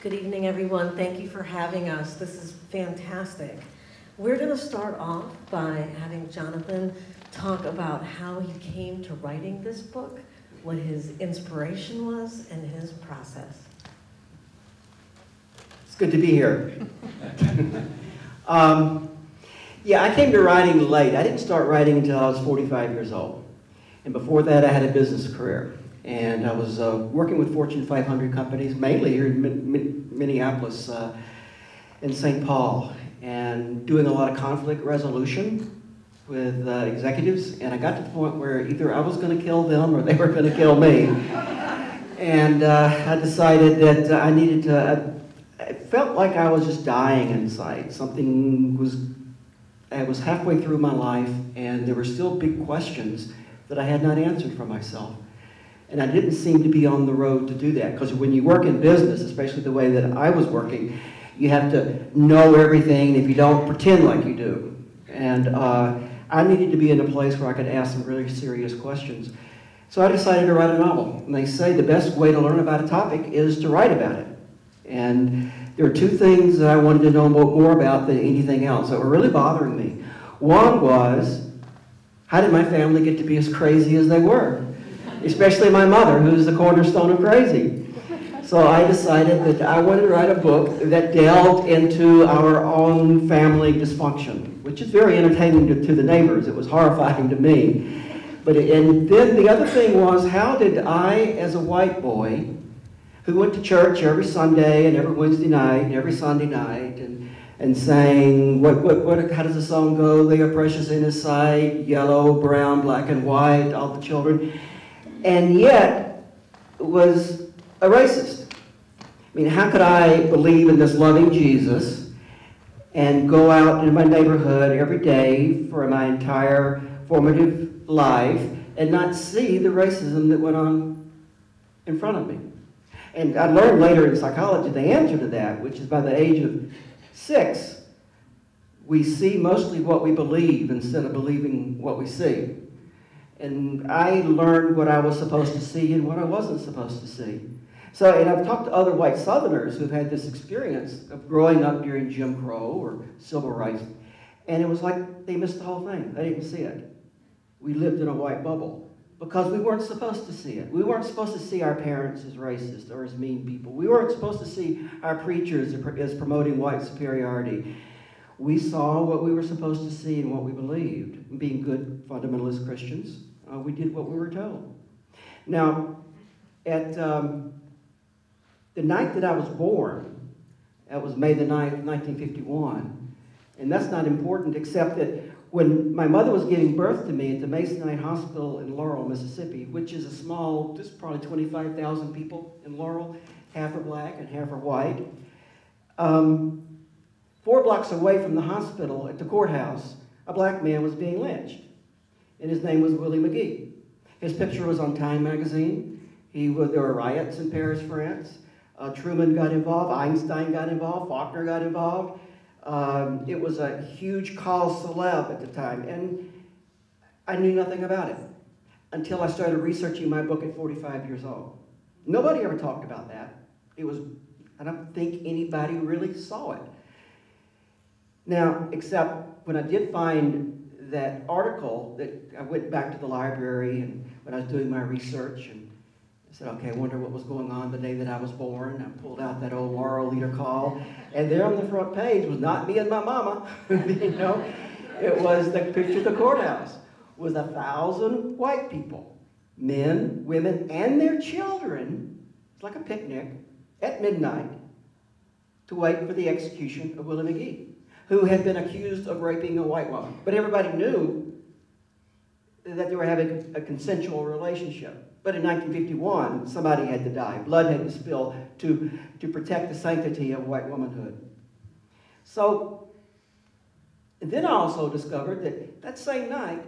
Good evening, everyone. Thank you for having us. This is fantastic. We're going to start off by having Jonathan talk about how he came to writing this book, what his inspiration was, and his process. It's good to be here. Yeah, I came to writing late. I didn't start writing until I was 45 years old. And before that, I had a business career. And I was working with Fortune 500 companies, mainly here in Minneapolis and St. Paul, and doing a lot of conflict resolution with executives. And I got to the point where either I was going to kill them or they were going to kill me. And I decided that I needed to, it felt like I was just dying inside. I was halfway through my life, and there were still big questions that I had not answered for myself. And I didn't seem to be on the road to do that, because when you work in business, especially the way that I was working, you have to know everything. If you don't, pretend like you do. And I needed to be in a place where I could ask some really serious questions. So I decided to write a novel. And they say the best way to learn about a topic is to write about it. And there are two things that I wanted to know more about than anything else that were really bothering me. One was, how did my family get to be as crazy as they were? Especially my mother, who's the cornerstone of crazy. So I decided that I wanted to write a book that delved into our own family dysfunction, which is very entertaining to the neighbors. It was horrifying to me. And then the other thing was, how did I, as a white boy, who went to church every Sunday and every Wednesday night and every Sunday night and sang, how does the song go? They are precious in His sight, yellow, brown, black, and white, all the children, and yet was a racist. I mean, how could I believe in this loving Jesus and go out in my neighborhood every day for my entire formative life and not see the racism that went on in front of me? And I learned later in psychology the answer to that, which is by the age of 6, we see mostly what we believe instead of believing what we see. And I learned what I was supposed to see and what I wasn't supposed to see. So, and I've talked to other white Southerners who've had this experience of growing up during Jim Crow or civil rights, and it was like they missed the whole thing. They didn't see it. We lived in a white bubble because we weren't supposed to see it. We weren't supposed to see our parents as racist or as mean people. We weren't supposed to see our preachers as promoting white superiority. We saw what we were supposed to see and what we believed. Being good fundamentalist Christians, we did what we were told. Now, at the night that I was born, that was May the 9th, 1951, and that's not important except that when my mother was giving birth to me at the Masonite Hospital in Laurel, Mississippi, which is a small, just probably 25,000 people in Laurel, half are black and half are white, 4 blocks away from the hospital at the courthouse, a black man was being lynched, and his name was Willie McGee. His picture was on Time magazine. There were riots in Paris, France. Truman got involved, Einstein got involved, Faulkner got involved. It was a huge cause celeb at the time, and I knew nothing about it until I started researching my book at 45 years old. Nobody ever talked about that. I don't think anybody really saw it. Now, except when I did find that article, that I went back to the library and when I was doing my research and I said, okay, I wonder what was going on the day that I was born. I pulled out that old Laurel Leader call, and there on the front page was not me and my mama, you know. It was the picture of the courthouse with 1,000 white people, men, women, and their children. It's like a picnic at midnight to wait for the execution of Willie McGee, who had been accused of raping a white woman. But everybody knew that they were having a consensual relationship. But in 1951, somebody had to die. Blood had to spill to protect the sanctity of white womanhood. So, and then I also discovered that same night,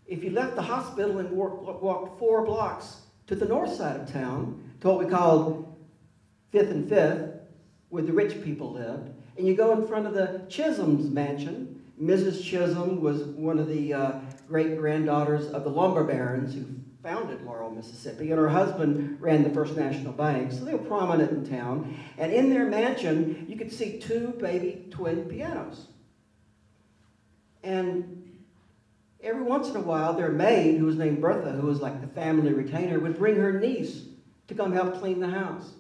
if you left the hospital and walked 4 blocks to the north side of town, to what we called 5th and 5th, where the rich people lived, and you go in front of the Chisholm's mansion. Mrs. Chisholm was one of the great-granddaughters of the lumber barons who founded Laurel, Mississippi, and her husband ran the First National Bank, so they were prominent in town. And in their mansion, you could see 2 baby twin pianos. And every once in a while, their maid, who was named Bertha, who was like the family retainer, would bring her niece to come help clean the house.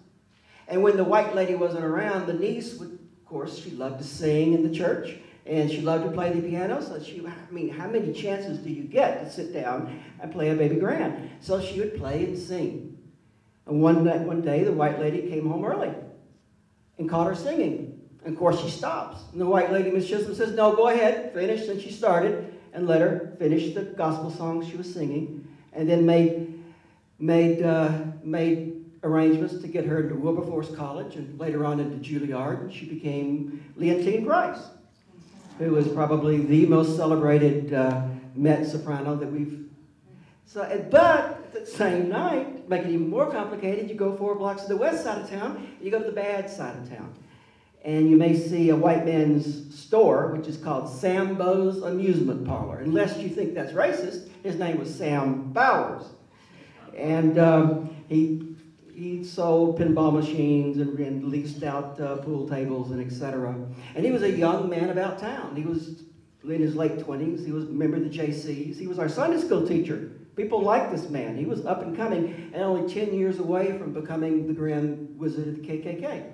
And when the white lady wasn't around, the niece would, of course, she loved to sing in the church, and she loved to play the piano. So I mean, how many chances do you get to sit down and play a baby grand? So she would play and sing. And one day, the white lady came home early and caught her singing. And of course, she stops. And the white lady, Miss Chisholm, says, "No, go ahead, finish," and she started, and let her finish the gospel song she was singing, and then made arrangements to get her into Wilberforce College and later on into Juilliard, and she became Leontine Price, who was probably the most celebrated Met soprano that we've... But at the same night, to make it even more complicated, you go 4 blocks to the west side of town, and you go to the bad side of town. And you may see a white man's store, which is called Sambo's Amusement Parlor. Unless you think that's racist, his name was Sam Bowers. And he sold pinball machines and leased out pool tables and etc. And he was a young man about town. He was in his late 20s. He was a member of the JCs. He was our Sunday school teacher. People liked this man. He was up and coming and only 10 years away from becoming the Grand Wizard of the KKK.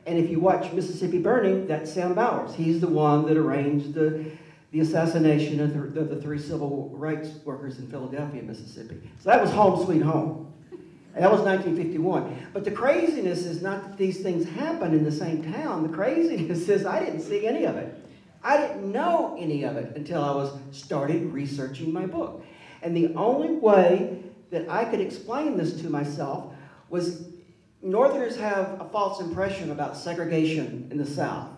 And if you watch Mississippi Burning, that's Sam Bowers. He's the one that arranged the assassination of the 3 civil rights workers in Philadelphia, Mississippi. So that was home sweet home. And that was 1951. But the craziness is not that these things happen in the same town. The craziness is I didn't see any of it. I didn't know any of it until I started researching my book. And the only way that I could explain this to myself was Northerners have a false impression about segregation in the South,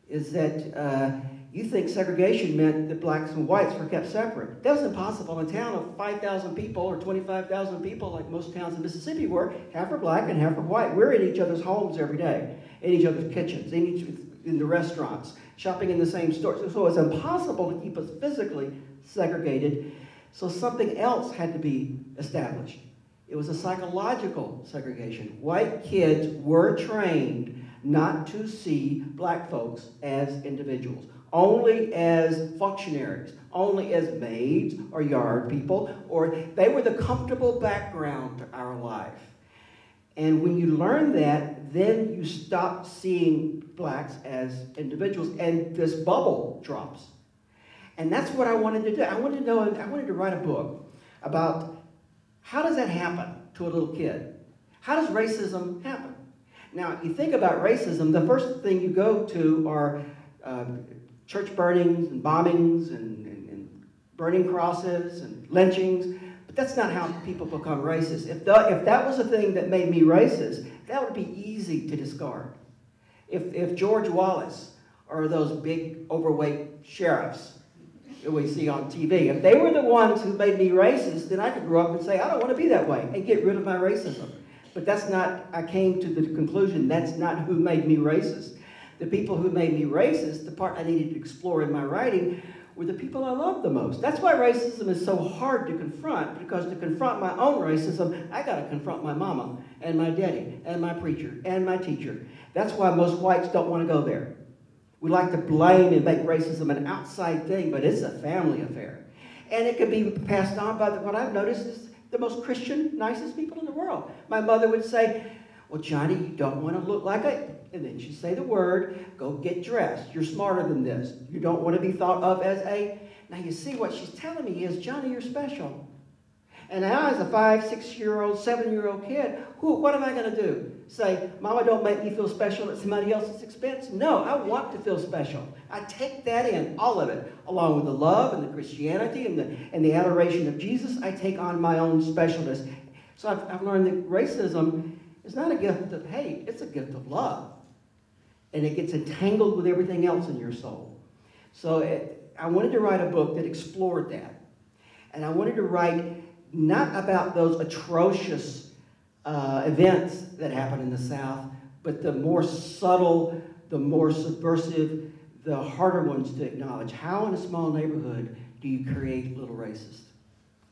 is that you think segregation meant that blacks and whites were kept separate. That was impossible. In a town of 5,000 people or 25,000 people, like most towns in Mississippi were, half are black and half are white. We're in each other's homes every day, in each other's kitchens, in the restaurants, shopping in the same stores. So it's impossible to keep us physically segregated. So something else had to be established. It was a psychological segregation. White kids were trained not to see black folks as individuals, only as functionaries, only as maids or yard people, or they were the comfortable background to our life. And when you learn that, then you stop seeing blacks as individuals, and this bubble drops. And that's what I wanted to do. I wanted to write a book about how does that happen to a little kid? How does racism happen? Now, you think about racism, the first thing you go to are church burnings and bombings and burning crosses and lynchings, but that's not how people become racist. If that was the thing that made me racist, that would be easy to discard. If George Wallace or those big overweight sheriffs that we see on TV, if they were the ones who made me racist, then I could grow up and say, I don't want to be that way, and get rid of my racism. But that's not, I came to the conclusion, that's not who made me racist. The people who made me racist, the part I needed to explore in my writing, were the people I loved the most. That's why racism is so hard to confront, because to confront my own racism, I got to confront my mama and my daddy and my preacher and my teacher. That's why most whites don't want to go there. We like to blame and make racism an outside thing, but it's a family affair. And it can be passed on by what I've noticed is the most Christian, nicest people in the world. My mother would say, well, Johnny, you don't want to look like it. And then she'd say the word, go get dressed. You're smarter than this. You don't want to be thought of as a... Now, you see, what she's telling me is, Johnny, you're special. And now, as a 5, 6-year-old, 7-year-old kid, what am I going to do? Say, Mama, don't make me feel special at somebody else's expense? No, I want to feel special. I take that in, all of it, along with the love and the Christianity and the adoration of Jesus. I take on my own specialness. So I've learned that racism is not a gift of hate, it's a gift of love. And it gets entangled with everything else in your soul. So I wanted to write a book that explored that. And I wanted to write not about those atrocious events that happen in the South, but the more subtle, the more subversive, the harder ones to acknowledge. How in a small neighborhood do you create little racists?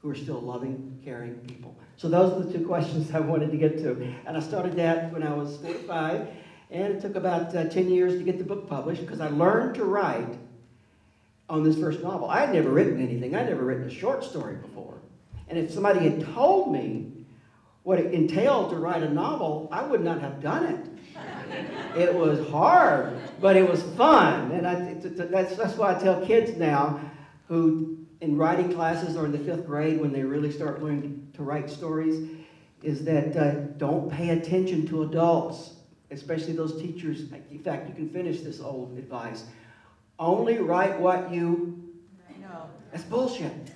who are still loving, caring people. So those are the two questions I wanted to get to. And I started that when I was 45, and it took about 10 years to get the book published because I learned to write on this first novel. I had never written anything. I'd never written a short story before. And if somebody had told me what it entailed to write a novel, I would not have done it. It was hard, but it was fun. And that's why I tell kids now who in writing classes or in the 5th grade when they really start learning to write stories is that don't pay attention to adults, especially those teachers. In fact, you can finish this old advice. Only write what you know. That's bullshit.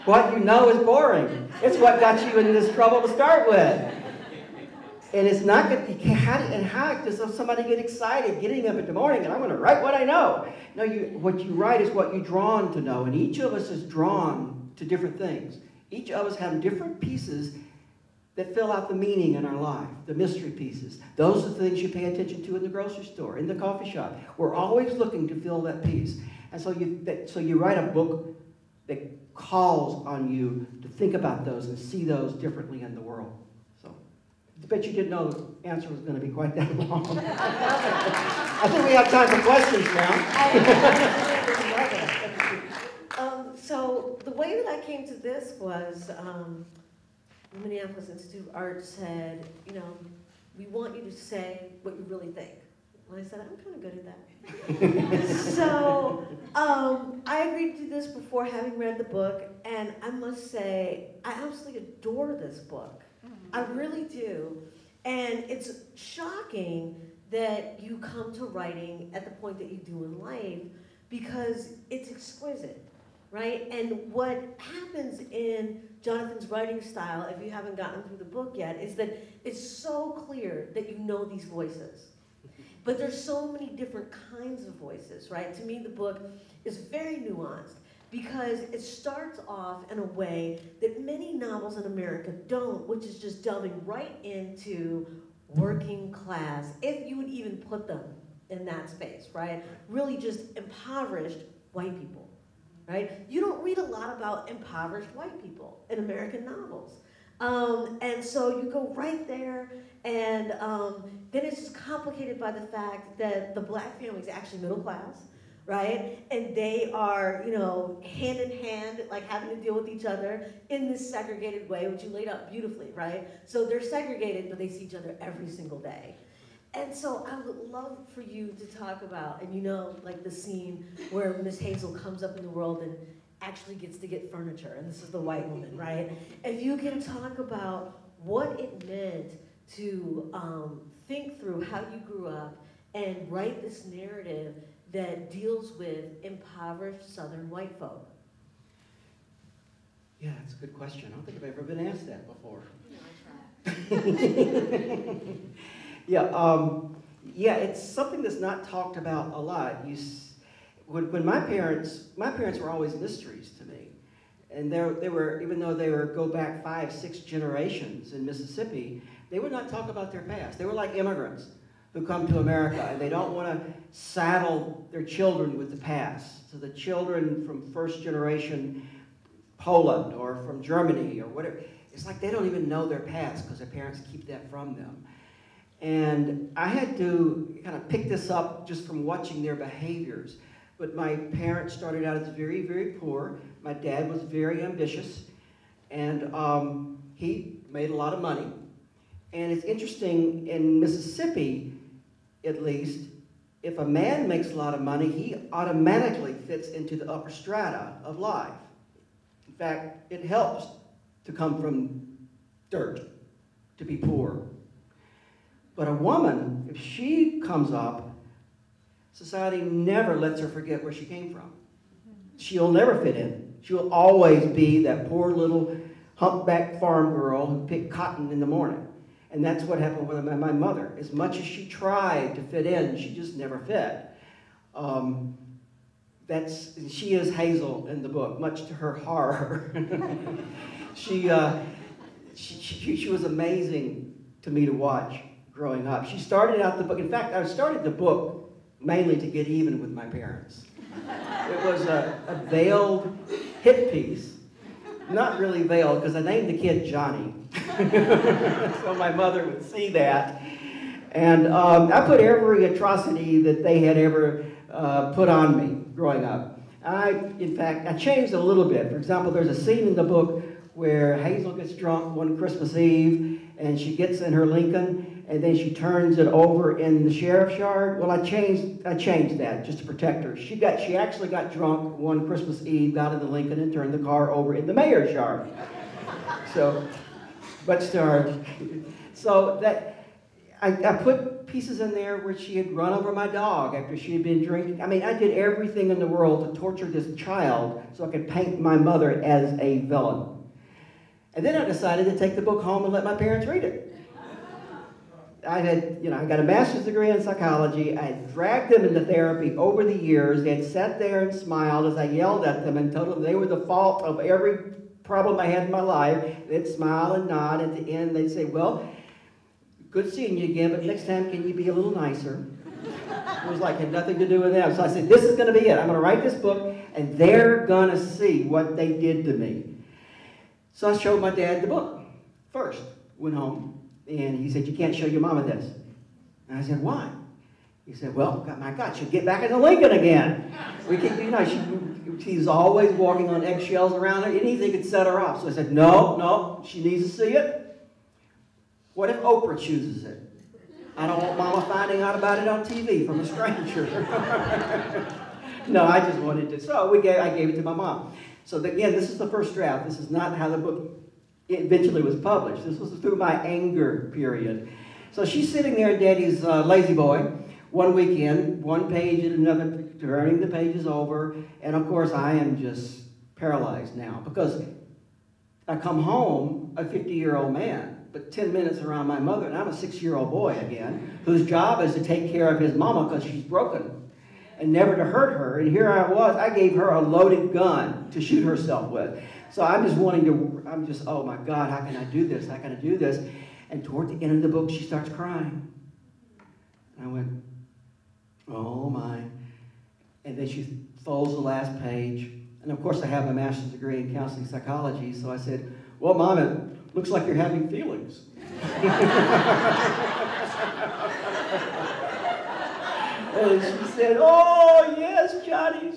What you know is boring. It's what got you in this trouble to start with. And it's not good. How does somebody get excited getting up in the morning and I'm going to write what I know? No, what you write is what you're drawn to know. And each of us is drawn to different things. Each of us have different pieces that fill out the meaning in our life, the mystery pieces. Those are the things you pay attention to in the grocery store, in the coffee shop. We're always looking to fill that piece. And so you write a book that calls on you to think about those and see those differently in the world. So I bet you didn't know the answer was going to be quite that long. I think we have time for questions now. So the way that I came to this was the Minneapolis Institute of Art said, you know, we want you to say what you really think. And I said, I'm kind of good at that. So I agreed to do this before having read the book, and I must say, I absolutely adore this book. I really do. And it's shocking that you come to writing at the point that you do in life because it's exquisite, right? And what happens in Jonathan's writing style, if you haven't gotten through the book yet, is that it's so clear that you know these voices. But there's so many different kinds of voices, right? To me, the book is very nuanced because it starts off in a way that many novels in America don't, which is just delving right into working class, if you would even put them in that space, right? Really just impoverished white people, right? You don't read a lot about impoverished white people in American novels. And so you go right there, and then it's just complicated by the fact that the black family is actually middle class, right? And they are, you know, hand in hand, like having to deal with each other in this segregated way, which you laid out beautifully, right? So they're segregated, but they see each other every single day. And so I would love for you to talk about, and you know, like the scene where Miss Hazel comes up in the world and actually gets to get furniture, and this is the white woman, right? If you can talk about what it meant to think through how you grew up and write this narrative that deals with impoverished Southern white folk. Yeah, that's a good question. I don't think I've ever been asked that before. No, I tried. Yeah, it's something that's not talked about a lot. When my parents were always mysteries to me, and they were, even though they go back 5, 6 generations in Mississippi, they would not talk about their past. They were like immigrants who come to America, and they don't want to saddle their children with the past. So the children from first generation Poland or from Germany or whatever, it's like they don't even know their past because their parents keep that from them. And I had to kind of pick this up just from watching their behaviors. But my parents started out as very, very poor. My dad was very ambitious, and he made a lot of money. And it's interesting, in Mississippi, at least, if a man makes a lot of money, he automatically fits into the upper strata of life. In fact, it helps to come from dirt, to be poor. But a woman, if she comes up, society never lets her forget where she came from. She'll never fit in. She'll always be that poor little humpback farm girl who picked cotton in the morning. And that's what happened with my mother. As much as she tried to fit in, she just never fit. She is Hazel in the book, much to her horror. She was amazing to me to watch growing up. She started out the book. In fact, I started the book mainly to get even with my parents. It was a veiled hit piece. Not really veiled, because I named the kid Johnny. So my mother would see that. And I put every atrocity that they had ever put on me growing up. In fact, I changed a little bit. For example, there's a scene in the book where Hazel gets drunk one Christmas Eve, and she gets in her Lincoln, and then she turns it over in the sheriff's yard. Well, I changed that just to protect her. She actually got drunk one Christmas Eve, got in the Lincoln, and turned the car over in the mayor's yard. So, but still, so that I put pieces in there where she had run over my dog after she had been drinking. I mean, I did everything in the world to torture this child so I could paint my mother as a villain. And then I decided to take the book home and let my parents read it. I got a master's degree in psychology. I had dragged them into therapy over the years. They had sat there and smiled as I yelled at them and told them they were the fault of every problem I had in my life. They'd smile and nod. At the end, they'd say, well, good seeing you again, but next time can you be a little nicer? It was like, had nothing to do with them. So I said, this is going to be it. I'm going to write this book, and they're going to see what they did to me. So I showed my dad the book first. Went home, and he said, you can't show your mama this. And I said, why? He said, well, my God, she'll get back in the Lincoln again. We can, she's always walking on eggshells around her. Anything could set her off. So I said, no, she needs to see it. What if Oprah chooses it? I don't want Mama finding out about it on TV from a stranger. No, I just wanted to. So I gave it to my mom. So again, this is the first draft. This is not how the book eventually was published. This was through my anger period. So she's sitting there at Daddy's lazy boy one weekend, one page and another, turning the pages over. And of course, I am just paralyzed now because I come home a 50-year-old man. But 10 minutes around my mother, and I'm a 6-year-old boy again, whose job is to take care of his mama because she's broken, and never to hurt her. And here I was, I gave her a loaded gun to shoot herself with. So I'm just oh my God, how can I do this? How can I do this? And toward the end of the book, she starts crying. And I went, oh my. And then she folds the last page. And of course, I have a master's degree in counseling psychology, so I said, well, Mom, it looks like you're having feelings. And she said, oh, yes, Johnny,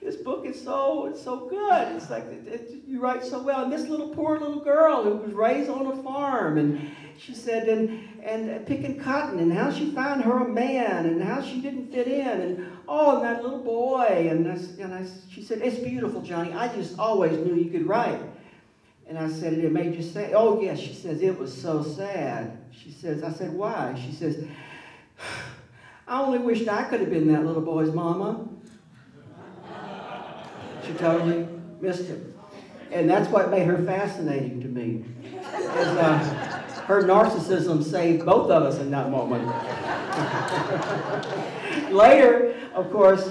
this book is so good. It's like, you write so well. And this poor little girl who was raised on a farm, and she said, and picking cotton, and how she found her a man, and how she didn't fit in, and oh, and that little boy. She said, it's beautiful, Johnny. I just always knew you could write. And I said, it made you sad? Oh, yes. She says, it was so sad. She says, I said, why? She says, I only wished I could have been that little boy's mama. She totally missed him. And that's what made her fascinating to me. Her narcissism saved both of us in that moment. Later, of course,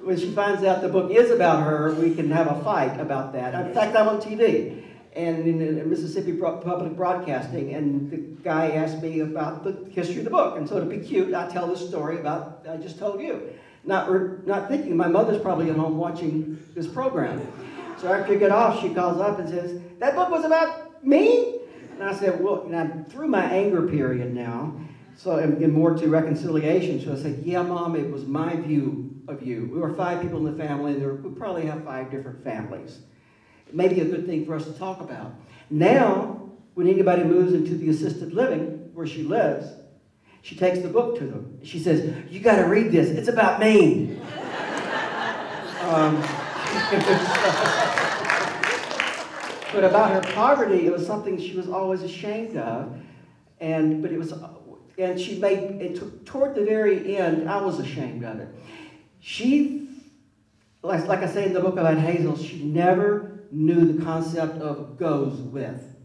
when she finds out the book is about her, we can have a fight about that. In fact, I'm on TV. And in Mississippi Public Broadcasting, and the guy asked me about the history of the book. And so to be cute, I tell this story about I just told you. Not thinking my mother's probably at home watching this program. So after I get off, she calls up and says, that book was about me? And I said, well, and I'm through my anger period now, so and more to reconciliation. So I said, yeah, Mom, it was my view of you. We were 5 people in the family, and we probably have 5 different families. Maybe a good thing for us to talk about. Now, when anybody moves into the assisted living where she lives, she takes the book to them. She says, you got to read this. It's about me. But about her poverty, it was something she was always ashamed of. And she made it toward the very end, I was ashamed of it. She, like I say in the book about Hazel, she never knew the concept of goes with.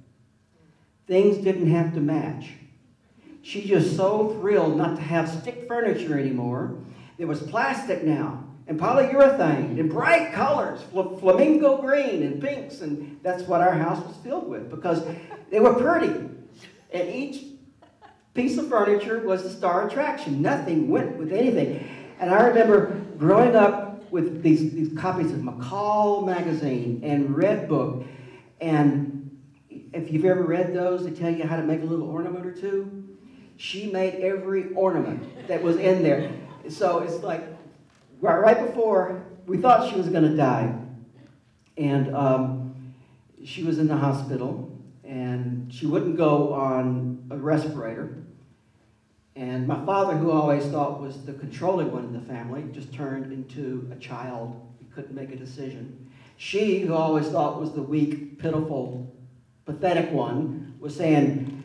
Things didn't have to match. She's just so thrilled not to have stick furniture anymore. There was plastic now, and polyurethane, and bright colors, flamingo green and pinks, and that's what our house was filled with because they were pretty. And each piece of furniture was the star attraction. Nothing went with anything. And I remember growing up with these copies of Macalester magazine and Red Book. And if you've ever read those, they tell you how to make a little ornament or two. She made every ornament that was in there. So it's like right before we thought she was going to die. And she was in the hospital, and she wouldn't go on a respirator. And my father, who I always thought was the controlling one in the family, just turned into a child. He couldn't make a decision. She, who I always thought was the weak, pitiful, pathetic one, was saying,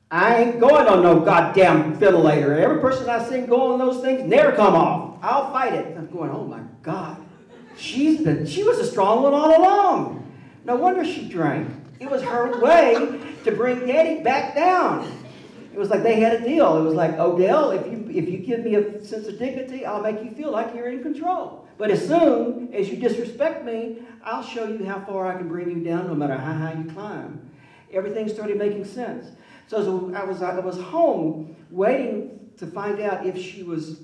I ain't going on no goddamn ventilator. Every person I seen go on those things never come off. I'll fight it. I'm going, oh my God. She was a strong one all along. No wonder she drank. It was her way to bring Daddy back down. It was like they had a deal. It was like, Odell, if you give me a sense of dignity, I'll make you feel like you're in control. But as soon as you disrespect me, I'll show you how far I can bring you down no matter how high you climb. Everything started making sense. So I was home waiting to find out if she was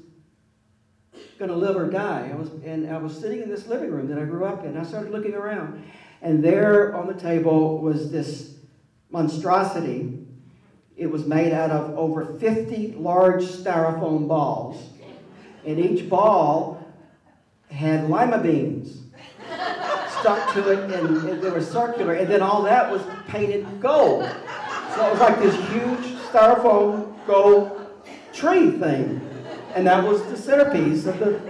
going to live or die. I was sitting in this living room that I grew up in. I started looking around. And there on the table was this monstrosity. It was made out of over 50 large styrofoam balls. And each ball had lima beans stuck to it, and they were circular. And then all that was painted gold. So it was like this huge styrofoam gold tree thing. And that was the centerpiece of the...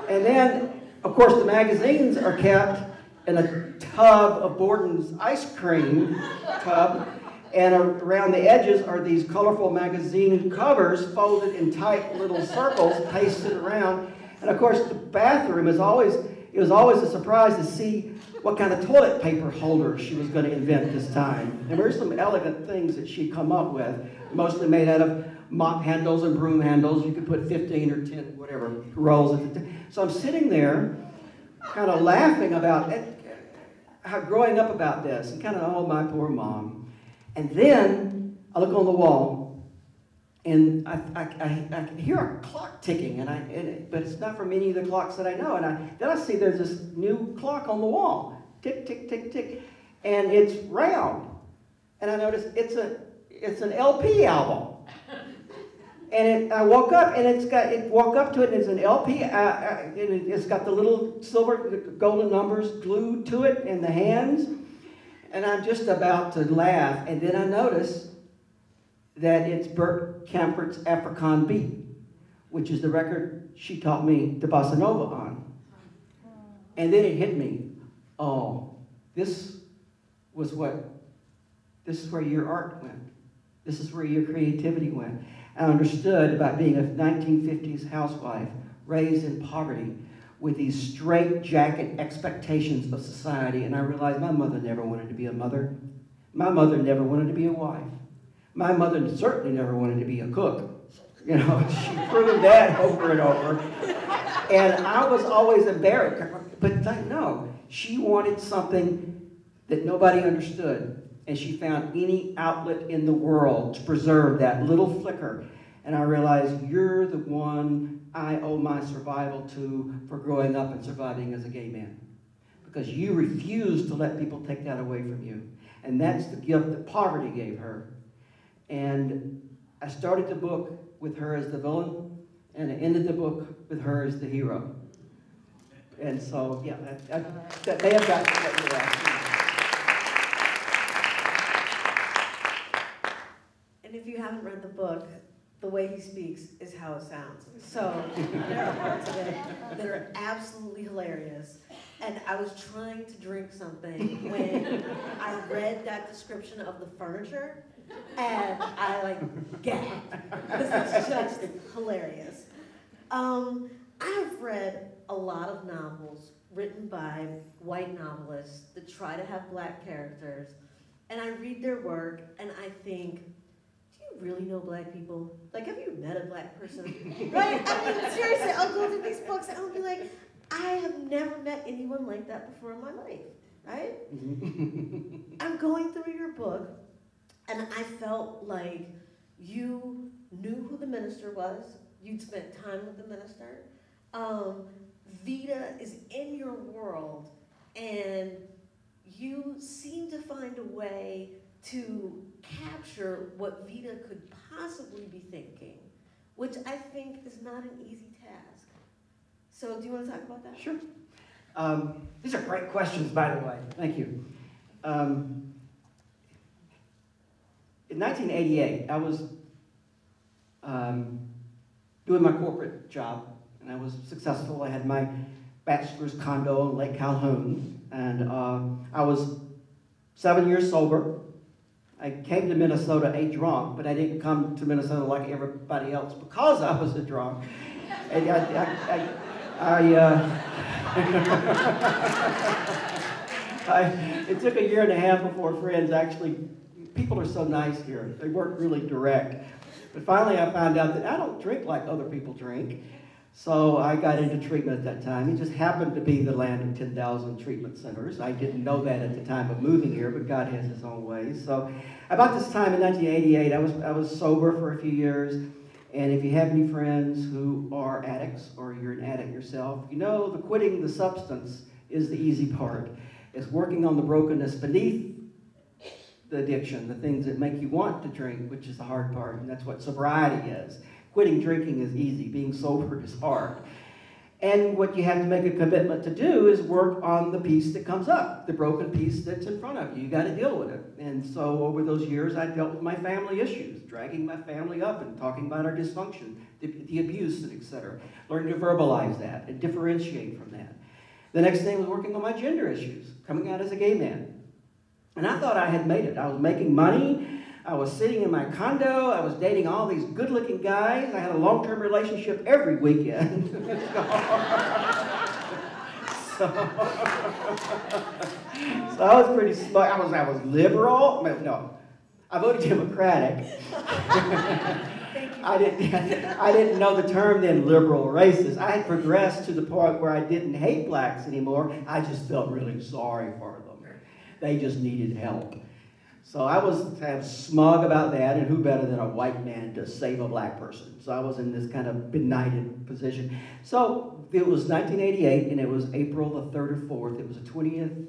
And then, of course, the magazines are kept in a tub of Borden's ice cream tub. And around the edges are these colorful magazine covers folded in tight little circles, pasted around. And of course, the bathroom it was always a surprise to see what kind of toilet paper holder she was going to invent this time. And there were some elegant things that she'd come up with, mostly made out of mop handles and broom handles. You could put 15 or 10, whatever, rolls at the time. So I'm sitting there kind of laughing about how growing up about this and kind of, oh, my poor mom. And then I look on the wall, and I hear a clock ticking, but it's not from any of the clocks that I know. And then I see there's this new clock on the wall, tick, tick, tick, tick, and it's round. And I notice it's an LP album. And I woke up, and walk up to it, and it's an LP. It's got the little silver, golden numbers glued to it, and the hands. And I'm just about to laugh, and then I notice that it's Bert Campert's African Beat, which is the record she taught me the bossa nova on. And then it hit me. Oh, this is where your art went. This is where your creativity went. I understood about being a 1950s housewife raised in poverty with these straight-jacket expectations of society, and I realized my mother never wanted to be a mother. My mother never wanted to be a wife. My mother certainly never wanted to be a cook. You know, she proved that over and over. And I was always embarrassed. But no, she wanted something that nobody understood, and she found any outlet in the world to preserve that little flicker. And I realized, you're the one I owe my survival to for growing up and surviving as a gay man. Because you refuse to let people take that away from you. And that's the gift that poverty gave her. And I started the book with her as the villain, and I ended the book with her as the hero. And so, yeah, that may have gotten what you were asking. And if you haven't read the book, the way he speaks is how it sounds. So there are parts of it that are absolutely hilarious. And I was trying to drink something when I read that description of the furniture, and I gagged, because it's just hilarious. I have read a lot of novels written by white novelists that try to have black characters, and I read their work and I think, really know black people? Like, have you met a black person? Right? I mean, seriously, I'll go through these books and I'll be like, I have never met anyone like that before in my life, right? I'm going through your book, and I felt like you knew who the minister was. You'd spent time with the minister. Vita is in your world, and you seem to find a way to capture what Vita could possibly be thinking, which I think is not an easy task. So do you want to talk about that? Sure. These are great questions, by the way. Thank you. In 1988, I was doing my corporate job, and I was successful. I had my bachelor's condo in Lake Calhoun, and I was 7 years sober. I came to Minnesota a drunk, but I didn't come to Minnesota like everybody else because I was a drunk. And it took a year and a half before friends actually, people are so nice here. They weren't really direct. But finally I found out that I don't drink like other people drink. So I got into treatment at that time. It just happened to be the land of 10,000 treatment centers. I didn't know that at the time of moving here, but God has his own ways. So about this time in 1988, I was sober for a few years. And if you have any friends who are addicts, or you're an addict yourself, you know the quitting the substance is the easy part. It's working on the brokenness beneath the addiction, the things that make you want to drink, which is the hard part, and that's what sobriety is. Quitting drinking is easy, being sober is hard. And what you have to make a commitment to do is work on the piece that comes up, the broken piece that's in front of you. You got to deal with it. And so over those years, I dealt with my family issues, dragging my family up and talking about our dysfunction, the abuse, and et cetera. Learning to verbalize that and differentiate from that. The next thing was working on my gender issues, coming out as a gay man. And I thought I had made it. I was making money. I was sitting in my condo. I was dating all these good-looking guys. I had a long-term relationship every weekend. so I was pretty smart. I was liberal. No, I voted Democratic. I didn't know the term then, liberal or racist. I had progressed to the point where I didn't hate blacks anymore. I just felt really sorry for them. They just needed help. So I was kind of smug about that, and who better than a white man to save a black person? So I was in this kind of benighted position. So it was 1988, and it was April the 3rd or 4th. It was the 20th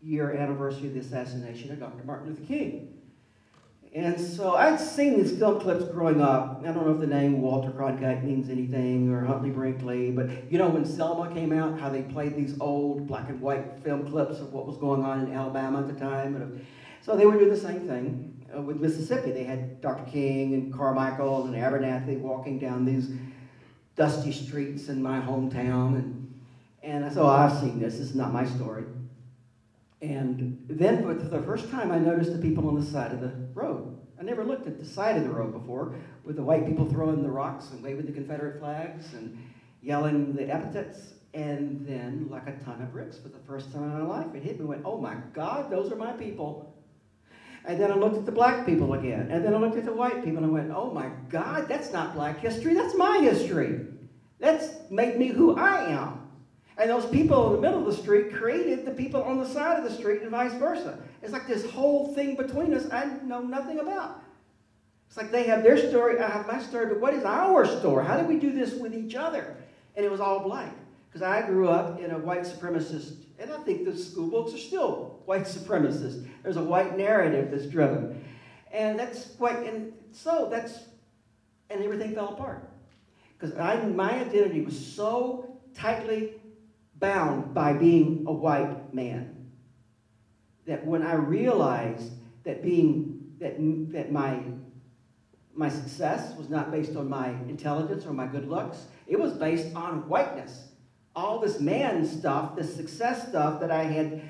year anniversary of the assassination of Dr. Martin Luther King. And so I'd seen these film clips growing up. I don't know if the name Walter Cronkite means anything, or Huntley Brinkley, but you know when Selma came out, how they played these old black and white film clips of what was going on in Alabama at the time. And so they were doing the same thing with Mississippi. They had Dr. King and Carmichael and Abernathy walking down these dusty streets in my hometown. And so I've seen this. This is not my story. And then for the first time, I noticed the people on the side of the road. I never looked at the side of the road before, with the white people throwing the rocks and waving the Confederate flags and yelling the epithets. And then, like a ton of bricks, for the first time in my life, it hit me and went, oh my God, those are my people. And then I looked at the black people again. And then I looked at the white people and I went, oh my God, that's not black history, that's my history. That's made me who I am. And those people in the middle of the street created the people on the side of the street and vice versa. It's like this whole thing between us I know nothing about. It's like they have their story, I have my story, but what is our story? How did we do this with each other? And it was all blank. Because I grew up in a white supremacist, and I think the school books are still white supremacist. There's a white narrative that's driven. And that's white, and everything fell apart. Because my identity was so tightly bound by being a white man that when I realized that my success was not based on my intelligence or my good looks, it was based on whiteness. All this man stuff, this success stuff that I had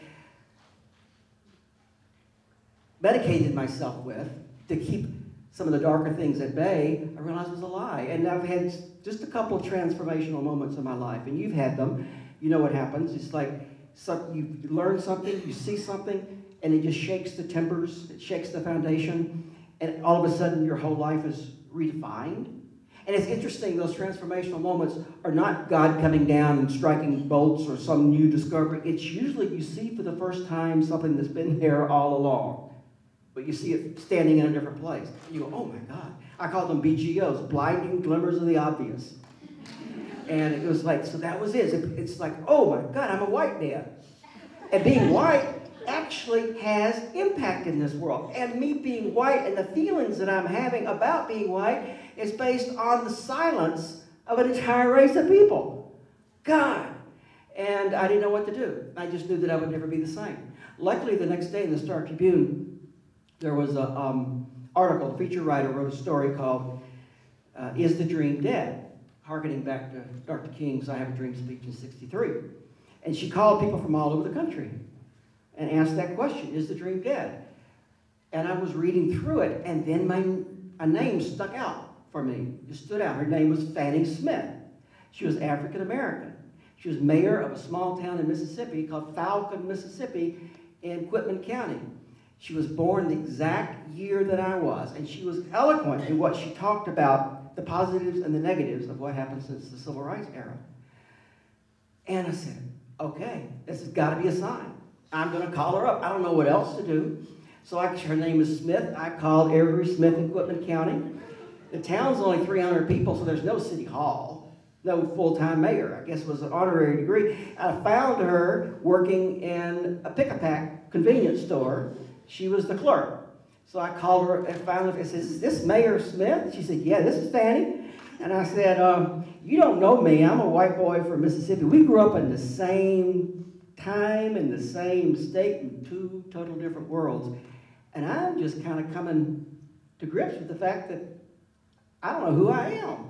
medicated myself with to keep some of the darker things at bay, I realized was a lie. And I've had just a couple of transformational moments in my life, and you've had them. You know what happens. It's like you learn something, you see something, and it just shakes the timbers, it shakes the foundation, and all of a sudden your whole life is redefined. And it's interesting, those transformational moments are not God coming down and striking bolts or some new discovery. It's usually you see for the first time something that's been there all along, but you see it standing in a different place. And you go, oh my God. I call them BGOs, blinding glimmers of the obvious. And it was like, so that was it. It's like, oh my God, I'm a white man. And being white actually has impact in this world. And me being white and the feelings that I'm having about being white is based on the silence of an entire race of people. God. And I didn't know what to do. I just knew that I would never be the same. Luckily, the next day in the Star Tribune, there was an article, a feature writer wrote a story called Is the Dream Dead? Harkening back to Dr. King's I Have a Dream speech in '63. And she called people from all over the country and asked that question, is the dream dead? And I was reading through it, and then a name stuck out for me. It stood out. Her name was Fannie Smith. She was African American. She was mayor of a small town in Mississippi called Falcon, Mississippi, in Quitman County. She was born the exact year that I was, and she was eloquent in what she talked about, the positives and the negatives of what happened since the Civil Rights era. And I said, okay, this has got to be a sign. I'm going to call her up. I don't know what else to do. So her name is Smith. I called every Smith in Quitman County. The town's only 300 people, so there's no city hall, no full-time mayor. I guess it was an honorary degree. I found her working in a pick-a-pack convenience store. She was the clerk. So I called her and finally I said, is this Mayor Smith? She said, yeah, this is Fannie. And I said, you don't know me. I'm a white boy from Mississippi. We grew up in the same time in the same state in two total different worlds. And I'm just kind of coming to grips with the fact that I don't know who I am.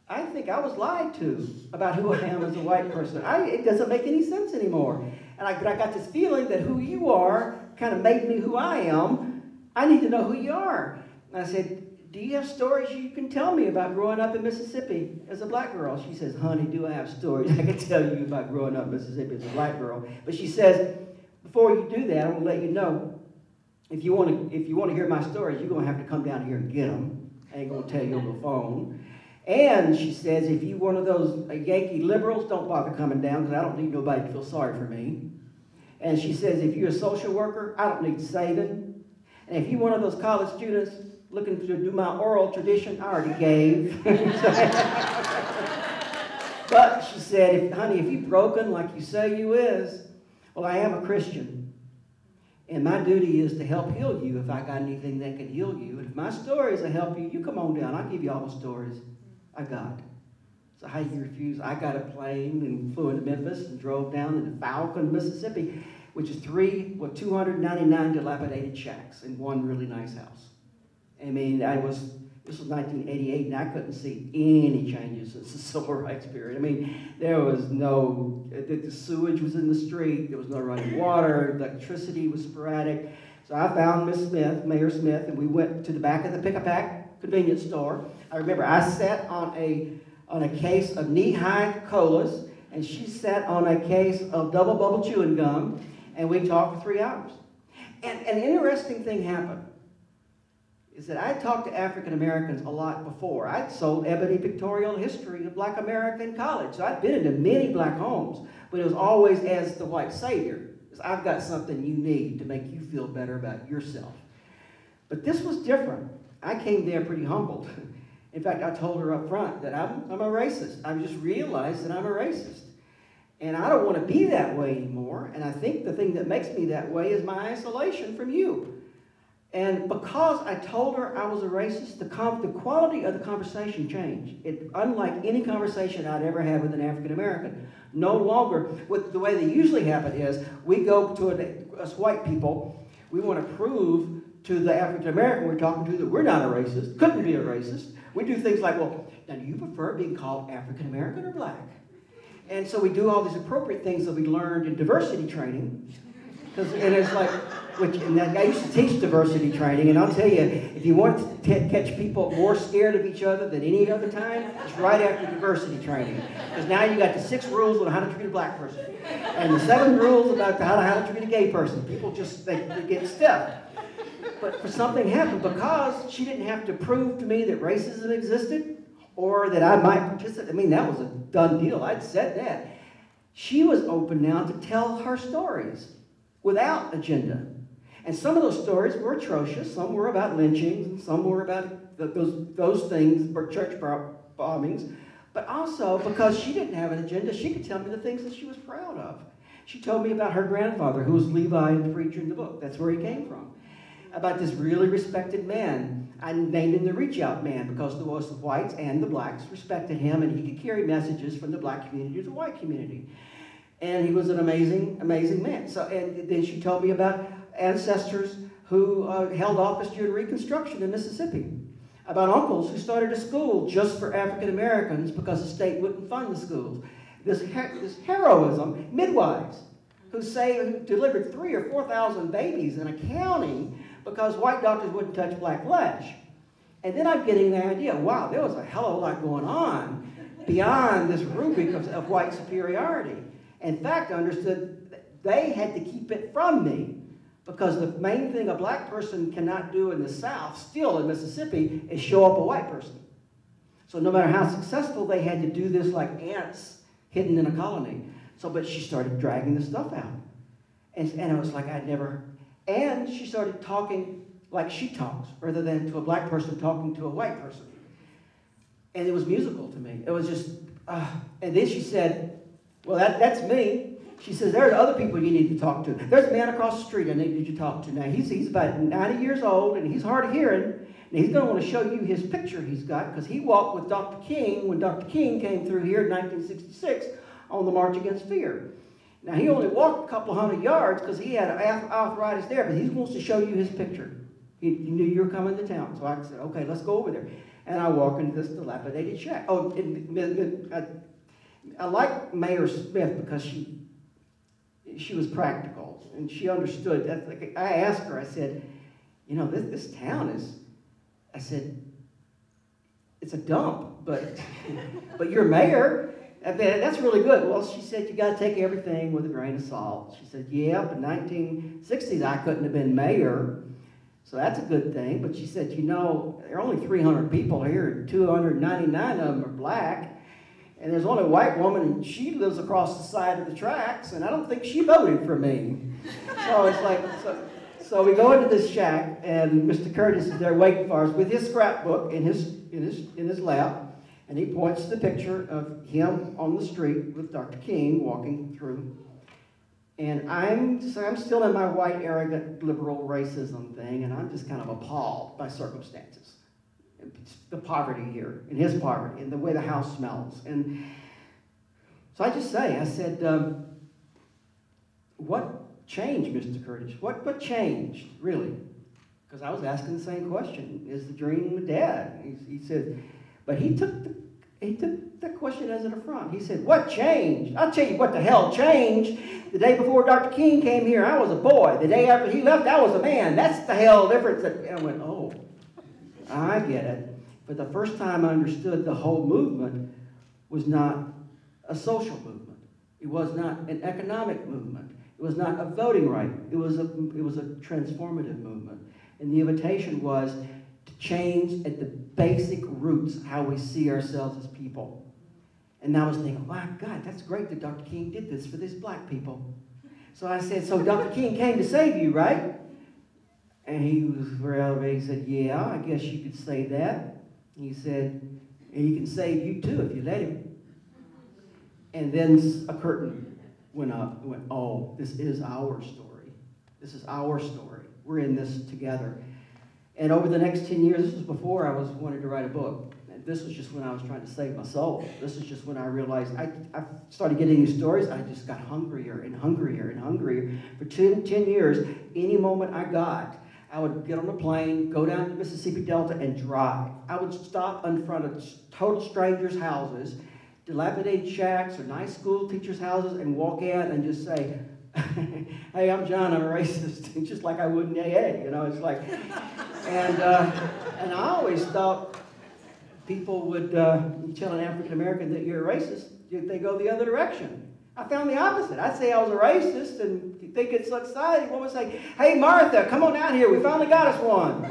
I think I was lied to about who I am as a white person. It doesn't make any sense anymore. And I got this feeling that who you are kind of made me who I am. I need to know who you are. And I said, do you have stories you can tell me about growing up in Mississippi as a black girl? She says, honey, do I have stories I can tell you about growing up in Mississippi as a black girl? But she says, before you do that, I'm going to let you know, if you want to hear my stories, you're going to have to come down here and get them. I ain't going to tell you on the phone. And she says, if you're one of those Yankee liberals, don't bother coming down because I don't need nobody to feel sorry for me. And she says, if you're a social worker, I don't need saving. And if you're one of those college students looking to do my oral tradition, I already gave. But she said, honey, if you're broken like you say you is, well, I am a Christian. And my duty is to help heal you if I got anything that can heal you. And if my stories will help you, you come on down. I'll give you all the stories I got. So how you refuse? I got a plane and flew into Memphis and drove down into Falcon, Mississippi, which is 299 dilapidated shacks and one really nice house. I mean, this was 1988, and I couldn't see any changes since the Civil Rights period. I mean, there was no, the sewage was in the street, there was no running water, electricity was sporadic. So I found Miss Smith, Mayor Smith, and we went to the back of the pick-a-pack convenience store. I remember I sat on a case of knee-high colas, and she sat on a case of double bubble chewing gum, and we talked for 3 hours. And an interesting thing happened. Is that I talked to African Americans a lot before. I'd sold ebony pictorial history of Black America in college. So I'd been into many black homes, but it was always as the white savior. Because I've got something you need to make you feel better about yourself. But this was different. I came there pretty humbled. In fact, I told her up front that I'm a racist. I just realized that I'm a racist. And I don't want to be that way anymore. And I think the thing that makes me that way is my isolation from you. And because I told her I was a racist, the quality of the conversation changed. Unlike any conversation I'd ever had with an African American. No longer, the way they usually happen is, we go to us white people, we want to prove to the African American we're talking to that we're not a racist, couldn't be a racist. We do things like, well, now do you prefer being called African American or black? And so we do all these appropriate things that we learned in diversity training. And it's like, I used to teach diversity training, and I'll tell you, if you want to catch people more scared of each other than any other time, it's right after diversity training. Because now you got the 6 rules on how to treat a black person, and the 7 rules about how to treat a gay person. People just, they get stiff. But something happened because she didn't have to prove to me that racism existed or that I might participate. I mean, that was a done deal. I'd said that. She was open now to tell her stories without agenda. And some of those stories were atrocious. Some were about lynchings, and some were about those things, church bombings. But also, because she didn't have an agenda, she could tell me the things that she was proud of. She told me about her grandfather, who was Levi and the preacher in the book. That's where he came from. About this really respected man. I named him the reach-out man because the whites and the blacks respected him, and he could carry messages from the black community to the white community. And he was an amazing, amazing man. So, and then she told me about ancestors who held office during Reconstruction in Mississippi. About uncles who started a school just for African Americans because the state wouldn't fund the schools. This heroism, midwives who delivered 3,000 or 4,000 babies in a county because white doctors wouldn't touch black flesh. And then I'm getting the idea, wow, there was a hell of a lot going on beyond this rubric of white superiority. In fact, I understood that they had to keep it from me because the main thing a black person cannot do in the South, still in Mississippi, is show up a white person. So no matter how successful, they had to do this like ants hidden in a colony. So, but she started dragging the stuff out. And it was like I'd never, and she started talking like she talks, rather than to a black person talking to a white person. And it was musical to me. It was just, and then she said, well, that's me. She says, there's other people you need to talk to. There's a man across the street I need you to talk to. Now, he's about 90 years old, and he's hard of hearing. And he's going to want to show you his picture he's got, because he walked with Dr. King when Dr. King came through here in 1966 on the March Against Fear. Now, he only walked a couple hundred yards because he had arthritis there, but he wants to show you his picture. He knew you were coming to town. So I said, okay, let's go over there. And I walk into this dilapidated shack. Oh, I like Mayor Smith because she was practical, and she understood. I asked her, I said, you know, this town is, I said, it's a dump, but you're mayor. I said, that's really good. Well, she said, you got to take everything with a grain of salt. She said, yeah, but in the 1960s, I couldn't have been mayor, so that's a good thing. But she said, you know, there are only 300 people here, and 299 of them are black. And there's only a white woman, and she lives across the side of the tracks, and I don't think she voted for me. So it's like, so we go into this shack, and Mr. Curtis is there waiting for us with his scrapbook in his lap, and he points to the picture of him on the street with Dr. King walking through. And I'm still in my white, arrogant, liberal racism thing, and I'm just kind of appalled by circumstances. The poverty here, and his poverty, and the way the house smells. And so I said, what changed, Mr. Curtis? What changed, really? Because I was asking the same question. Is the dream dead? He said, but he took the question as an affront. He said, what changed? I'll tell you what the hell changed. The day before Dr. King came here, I was a boy. The day after he left, I was a man. That's the hell difference. And I went, oh. I get it. For the first time I understood the whole movement was not a social movement. It was not an economic movement. It was not a voting right. It was a transformative movement. And the invitation was to change at the basic roots how we see ourselves as people. And I was thinking, my God, that's great that Dr. King did this for these black people. So I said, so Dr. King came to save you, right? And he was very elevated. He said, yeah, I guess you could say that. He said, and he can save you too if you let him. And then a curtain went up and went, oh, this is our story. This is our story. We're in this together. And over the next 10 years, this was before I wanted to write a book. And this was just when I was trying to save my soul. This is just when I realized I started getting these stories. I just got hungrier and hungrier and hungrier. For 10 years, any moment I got, I would get on a plane, go down to the Mississippi Delta, and drive. I would stop in front of total strangers' houses, dilapidated shacks or nice school teachers' houses, and walk in and just say, hey, I'm John, I'm a racist, just like I would in AA, you know, it's like, and I always thought people would, you tell an African American that you're a racist, they go the other direction. I found the opposite. I'd say I was a racist, and you think it's exciting. One would say, hey, Martha, come on down here. We finally got us one.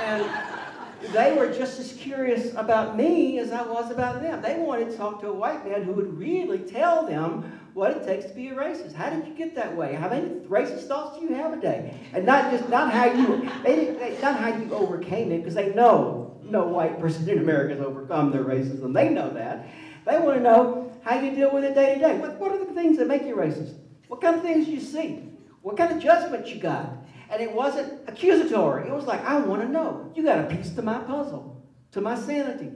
And they were just as curious about me as I was about them. They wanted to talk to a white man who would really tell them what it takes to be a racist. How did you get that way? How many racist thoughts do you have a day? And not how you overcame it, because they know no white person in America has overcome their racism. They know that. They want to know how you deal with it day to day. What are the things that make you racist? What kind of things do you see? What kind of judgments you got? And it wasn't accusatory. It was like, I want to know. You got a piece to my puzzle, to my sanity.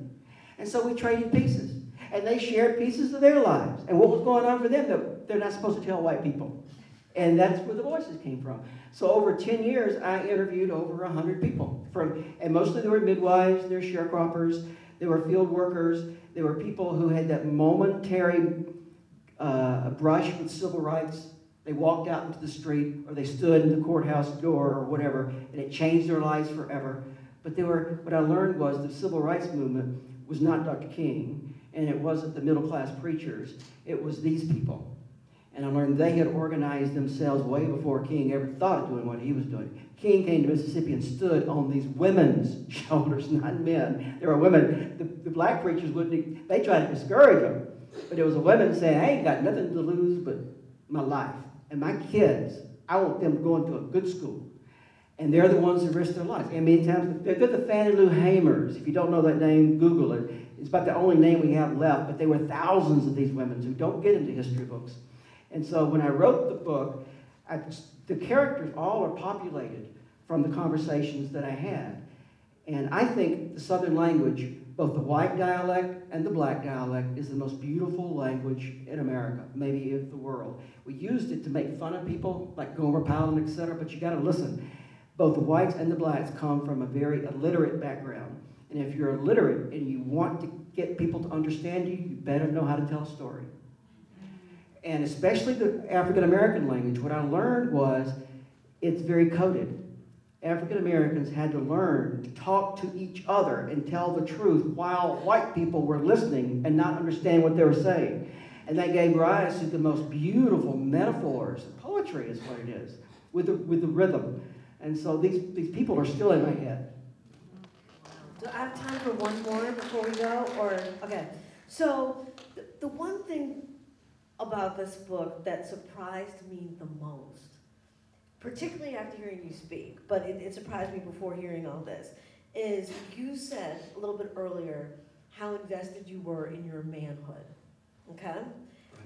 And so we traded pieces. And they shared pieces of their lives. And what was going on for them that they're not supposed to tell white people. And that's where the voices came from. So over 10 years, I interviewed over 100 people. And mostly they were midwives, they were sharecroppers, they were field workers, they were people who had that momentary brush with civil rights. They walked out into the street, or they stood in the courthouse door or whatever, and it changed their lives forever. But what I learned was the civil rights movement was not Dr. King, and it wasn't the middle-class preachers. It was these people. And I learned they had organized themselves way before King ever thought of doing what he was doing. King came to Mississippi and stood on these women's shoulders, not men. There were women. The black preachers wouldn't, they tried to discourage them. But it was a woman saying, I ain't got nothing to lose but my life. And my kids, I want them going to a good school. And they're the ones who risk their lives. And many times, they're the Fannie Lou Hamers. If you don't know that name, Google it. It's about the only name we have left. But there were thousands of these women who don't get into history books. And so when I wrote the book, the characters all are populated from the conversations that I had. And I think the Southern language, both the white dialect and the black dialect, is the most beautiful language in America, maybe in the world. We used it to make fun of people, like Gomer Pyle, etc., but you got to listen. Both the whites and the blacks come from a very illiterate background. And if you're illiterate and you want to get people to understand you, you better know how to tell a story. And especially the African-American language, what I learned was it's very coded. African Americans had to learn to talk to each other and tell the truth while white people were listening and not understand what they were saying. And that gave rise to the most beautiful metaphors. Poetry is what it is, with the rhythm. And so these people are still in my head. Do I have time for one more before we go? Or okay. So the one thing about this book that surprised me the most, particularly after hearing you speak, but it surprised me before hearing all this, is you said a little bit earlier how invested you were in your manhood, okay?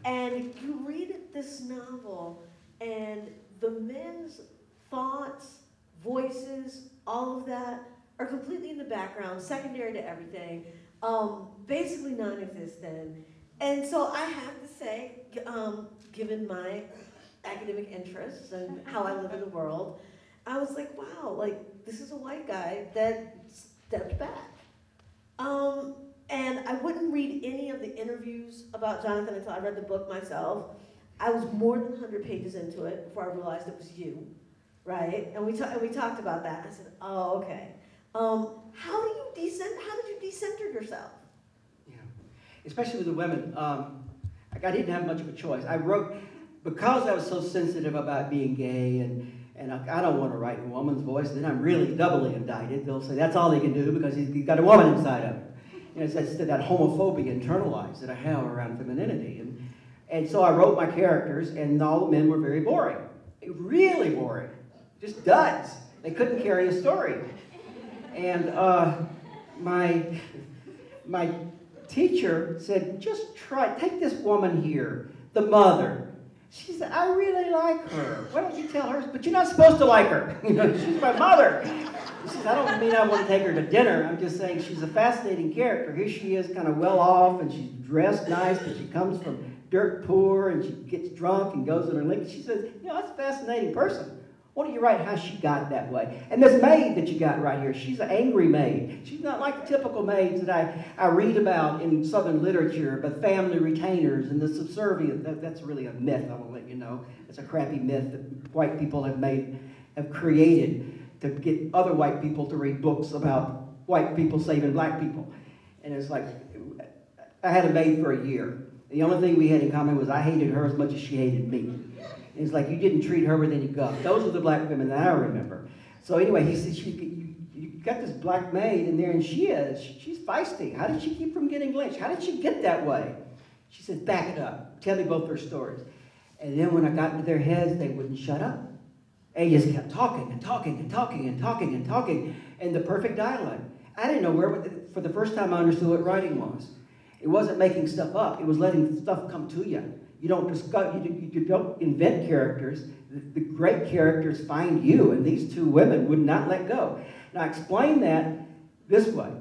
And you read this novel, and the men's thoughts, voices, all of that are completely in the background, secondary to everything, basically non-existent. And so I have to say, given my academic interests and how I live in the world, I was like, wow, like, this is a white guy that stepped back. And I wouldn't read any of the interviews about Jonathan until I read the book myself. I was more than 100 pages into it before I realized it was you, right? And we talked about that. I said, oh, okay. How did you decenter yourself? Yeah, especially with the women. I didn't have much of a choice. I wrote, because I was so sensitive about being gay, and I don't want to write in a woman's voice, then I'm really doubly indicted. They'll say that's all he can do because he's got a woman inside of him. You know, it's that homophobia internalized that I have around femininity. And so I wrote my characters, and all the men were very boring. Really boring. Just duds. They couldn't carry a story. And my teacher said, just take this woman here, the mother. She said, I really like her. Why don't you tell her? But you're not supposed to like her. You know, she's my mother. She says, I don't mean I want to take her to dinner. I'm just saying she's a fascinating character. Here she is kind of well off, and she's dressed nice, but she comes from dirt poor, and she gets drunk and goes on her liquor. She says, you know, that's a fascinating person. Why don't you write how she got that way? And this maid that you got right here, she's an angry maid. She's not like the typical maids that I read about in Southern literature, but family retainers and the subservient. That's really a myth, I will let you know. It's a crappy myth that white people have created to get other white people to read books about white people saving black people. And it's like, I had a maid for a year. The only thing we had in common was I hated her as much as she hated me. It's like, you didn't treat her with any guff. Those are the black women that I remember. So anyway, he said, you got this black maid in there, and she's feisty. How did she keep from getting lynched? How did she get that way? She said, back it up. Tell me both their stories. And then when I got into their heads, they wouldn't shut up. They just kept talking and talking and talking and talking and talking in the perfect dialect. I didn't know for the first time I understood what writing was. It wasn't making stuff up. It was letting stuff come to you. You don't you don't invent characters. The great characters find you, and these two women would not let go. Now, I explain that this way,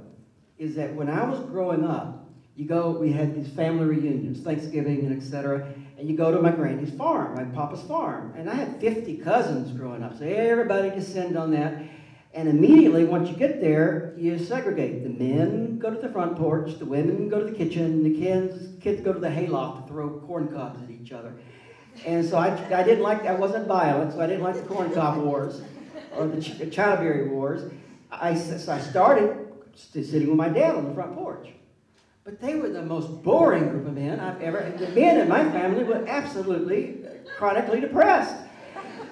is that when I was growing up, we had these family reunions, Thanksgiving and etc., and you go to my granny's farm, my papa's farm, and I had 50 cousins growing up, so everybody descend on that. And immediately, once you get there, you segregate. The men go to the front porch, the women go to the kitchen, the kids go to the hayloft to throw corn cobs at each other. And so I wasn't violent, so I didn't like the corn cob wars or the childberry wars. So I started sitting with my dad on the front porch. But they were the most boring group of men I've ever. The men in my family were absolutely chronically depressed.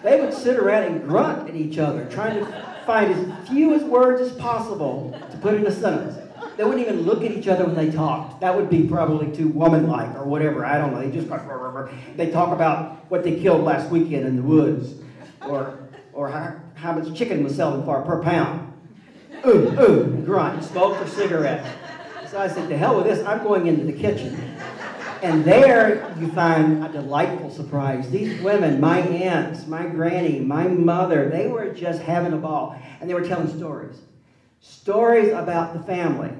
They would sit around and grunt at each other, trying to find as few words as possible to put in a sentence. They wouldn't even look at each other when they talked. That would be probably too woman-like or whatever. I don't know. They just they talk about what they killed last weekend in the woods, or how much chicken was selling for per pound. Grunt, smoke or cigarette. So I said, to hell with this. I'm going into the kitchen. And there you find a delightful surprise. These women, my aunts, my granny, my mother, they were just having a ball. And they were telling stories. Stories about the family.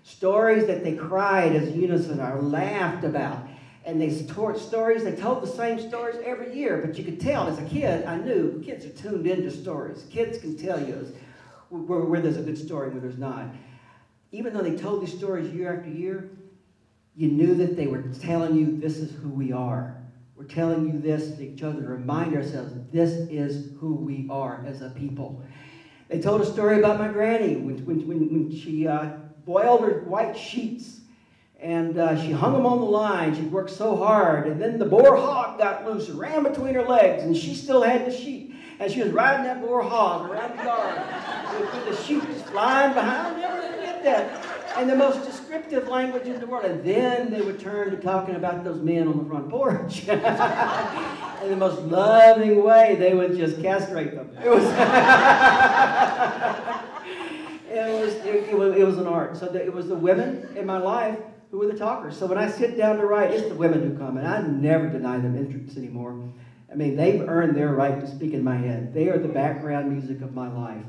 Stories that they cried as unison or laughed about. And they told stories, they told the same stories every year. But you could tell, as a kid, I knew kids are tuned into stories. Kids can tell you where there's a good story and where there's not. Even though they told these stories year after year, you knew that they were telling you, this is who we are. We're telling you this to each other to remind ourselves, this is who we are as a people. They told a story about my granny when she boiled her white sheets and she hung them on the line. She worked so hard, and then the boar hog got loose and ran between her legs, and she still had the sheet. And she was riding that boar hog around the yard with the sheet just flying behind. I'll never forget that. And the most descriptive language in the world. And then they would turn to talking about those men on the front porch. In the most loving way, they would just castrate them. It was an art. So it was the women in my life who were the talkers. So when I sit down to write, it's the women who come. And I never deny them entrance anymore. I mean, they've earned their right to speak in my head. They are the background music of my life.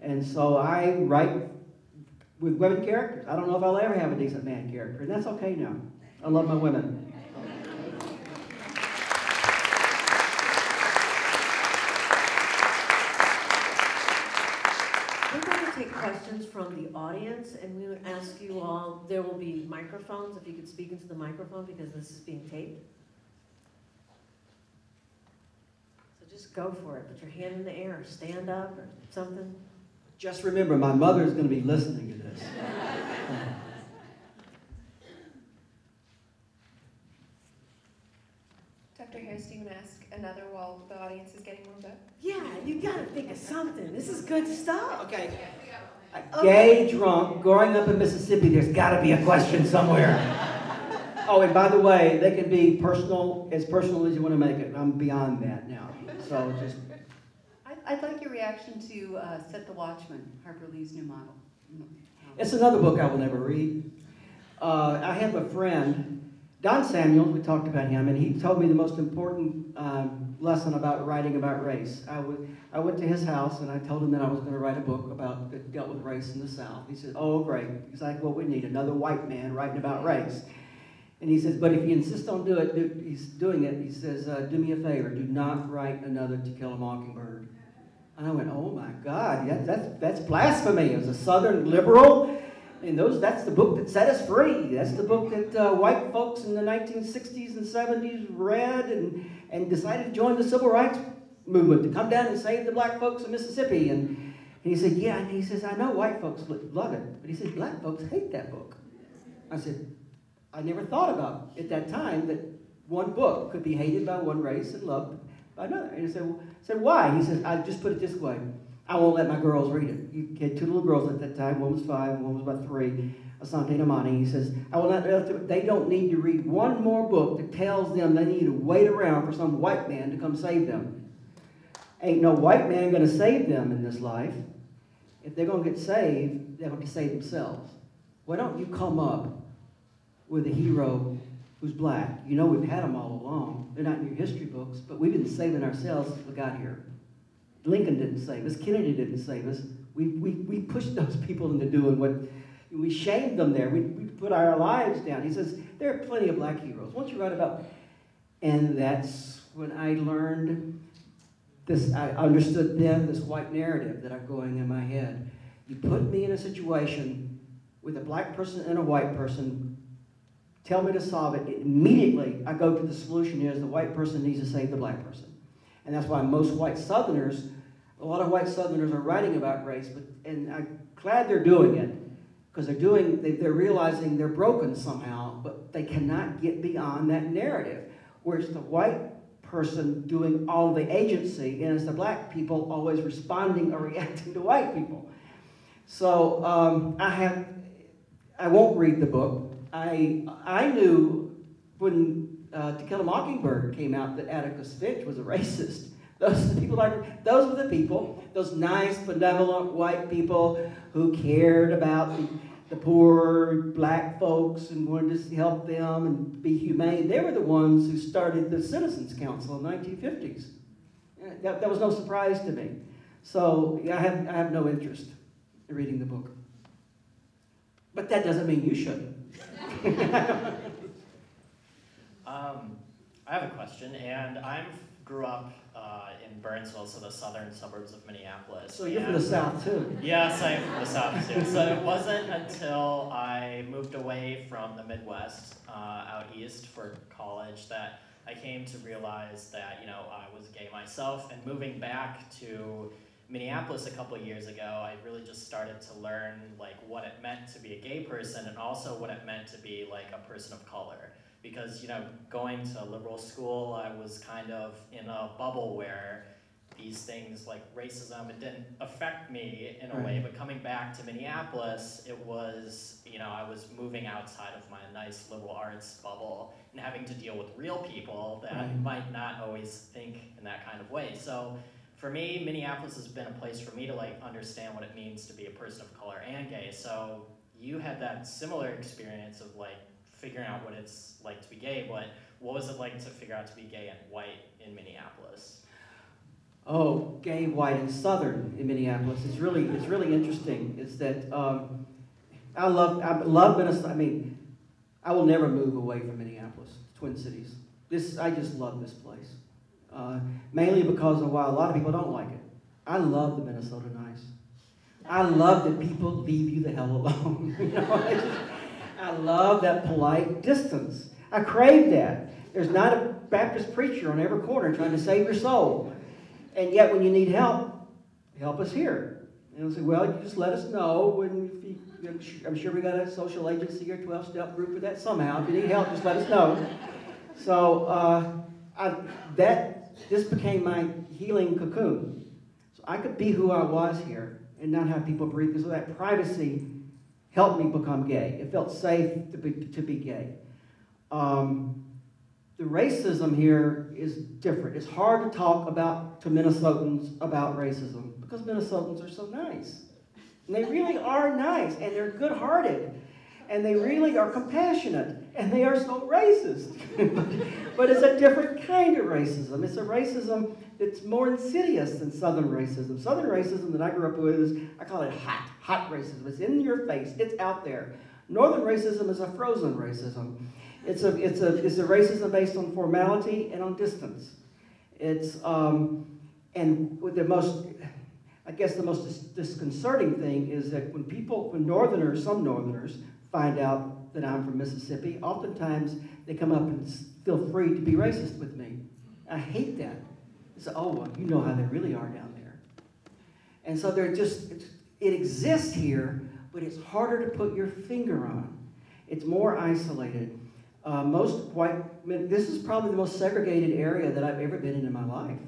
And so I write with women characters. I don't know if I'll ever have a decent man character, and that's okay now. I love my women. We're going to take questions from the audience, and we would ask you all, there will be microphones, if you could speak into the microphone, because this is being taped. So just go for it. Put your hand in the air, or stand up, or something. Just remember, my mother is going to be listening to this. Dr. Harris, do you want to ask another while the audience is getting warmed up? Yeah, you got to think of something. This is good stuff. Okay. Gay, drunk, growing up in Mississippi, there's got to be a question somewhere. Oh, and by the way, they can be personal as you want to make it. I'm beyond that now. So just... I'd like your reaction to Set the Watchman, Harper Lee's new model. It's another book I will never read. I have a friend, Don Samuels, we talked about him, and he told me the most important lesson about writing about race. I went to his house and I told him that I was going to write a book that dealt with race in the South. He said, oh, great. He's like, well, we need another white man writing about race. And he says, but if you insist on he's doing it, he says, do me a favor, do not write another To Kill a Mockingbird. And I went, oh my God, that's blasphemy. As a Southern liberal, and that's the book that set us free. That's the book that white folks in the 1960s and 70s read and decided to join the civil rights movement, to come down and save the black folks of Mississippi. And he said, yeah, and he says, I know white folks love it, but he said, black folks hate that book. I said, I never thought about at that time that one book could be hated by one race and loved by another. And he said, why? He says, I just put it this way. I won't let my girls read it. You had 2 little girls at that time. One was 5, one was about 3. Asante and Amani. He says, I will not let them, they don't need to read one more book that tells them they need to wait around for some white man to come save them. Ain't no white man going to save them in this life. If they're going to get saved, they're going to save themselves. Why don't you come up with a hero who's black? You know we've had them all along. They're not in your history books, but we've been saving ourselves since we got here. Lincoln didn't save us. Kennedy didn't save us. We pushed those people into doing what, we shamed them there. We put our lives down. He says, there are plenty of black heroes. Why don't you write about, and that's when I learned this, I understood then this white narrative that I'm going in my head. You put me in a situation with a black person and a white person, tell me to solve it, immediately I go to the solution is the white person needs to save the black person. And that's why most white Southerners, a lot of white Southerners are writing about race, and I'm glad they're doing it, because they're realizing they're broken somehow, but they cannot get beyond that narrative, where it's the white person doing all the agency, and it's the black people always responding or reacting to white people. So I won't read the book. I knew when To Kill a Mockingbird came out that Atticus Finch was a racist. Those were the people, those nice, benevolent white people who cared about the poor black folks and wanted to help them and be humane. They were the ones who started the Citizens Council in the 1950s. That was no surprise to me. So I have no interest in reading the book. But that doesn't mean you shouldn't. I have a question, and I grew up in Burnsville, so the southern suburbs of Minneapolis. So you're from the South, too. Yes, I'm from the South, too. So it wasn't until I moved away from the Midwest out east for college that I came to realize that, I was gay myself, and moving back to Minneapolis a couple of years ago, I really just started to learn what it meant to be a gay person and also what it meant to be a person of color. Because, going to liberal school, I was kind of in a bubble where these things like racism, it didn't affect me in a way, but coming back to Minneapolis, it was, I was moving outside of my nice liberal arts bubble and having to deal with real people that might not always think in that kind of way. So for me, Minneapolis has been a place for me to understand what it means to be a person of color and gay. So you had that similar experience of figuring out what it's like to be gay, but what was it like to figure out to be gay and white in Minneapolis? Oh, gay, white, and Southern in Minneapolis. It's really interesting. Is that I love Minnesota. I mean, I will never move away from Minneapolis, Twin Cities. I just love this place. Mainly because of why a lot of people don't like it. I love the Minnesota nice. I love that people leave you the hell alone. I love that polite distance. I crave that. There's not a Baptist preacher on every corner trying to save your soul. And yet when you need help us here. And I'll say, well, you just let us know. I'm sure we got a social agency or 12-step group for that somehow. If you need help, just let us know. So this became my healing cocoon. So I could be who I was here and not have people breathe. So that privacy helped me become gay. It felt safe to be gay. The racism here is different. It's hard to talk to Minnesotans about racism because Minnesotans are so nice. And they really are nice, and they're good-hearted, and they really are compassionate, and they are so racist. But it's a different kind of racism. It's a racism that's more insidious than Southern racism. Southern racism that I grew up with is, I call it hot racism. It's in your face. It's out there. Northern racism is a frozen racism. It's a racism based on formality and on distance. It's and with the most disconcerting thing is that when some Northerners find out that I'm from Mississippi, oftentimes they come up and feel free to be racist with me. I hate that. It's oh well, you know how they really are down there. And so it exists here, but it's harder to put your finger on. It's more isolated. This is probably the most segregated area that I've ever been in my life.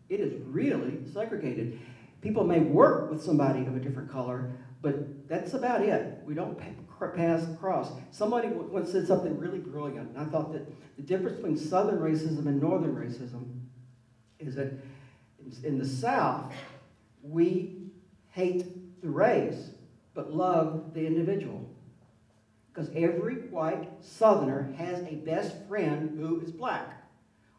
It is really segregated. People may work with somebody of a different color, but that's about it. We don't pass across. Somebody once said something really brilliant, and I thought that the difference between Southern racism and Northern racism is that in the South, we hate the race, but love the individual. Because every white Southerner has a best friend who is black,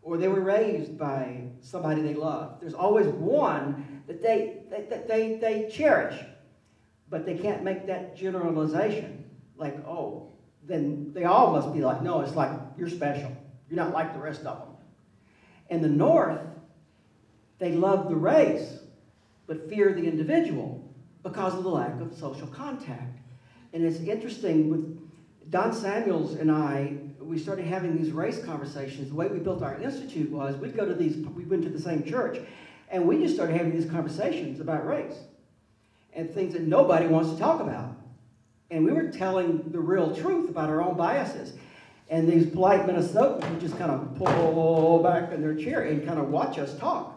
or they were raised by somebody they love. There's always one that they cherish, but they can't make that generalization. Like, oh, then they all must be like, no, it's like, you're special. You're not like the rest of them. In the North, they love the race, but fear the individual because of the lack of social contact. And it's interesting, with Don Samuels and I, we started having these race conversations. The way we built our institute was, we went to the same church, and we just started having these conversations about race and things that nobody wants to talk about. And we were telling the real truth about our own biases. And these polite Minnesotans would just kind of pull back in their chair and kind of watch us talk.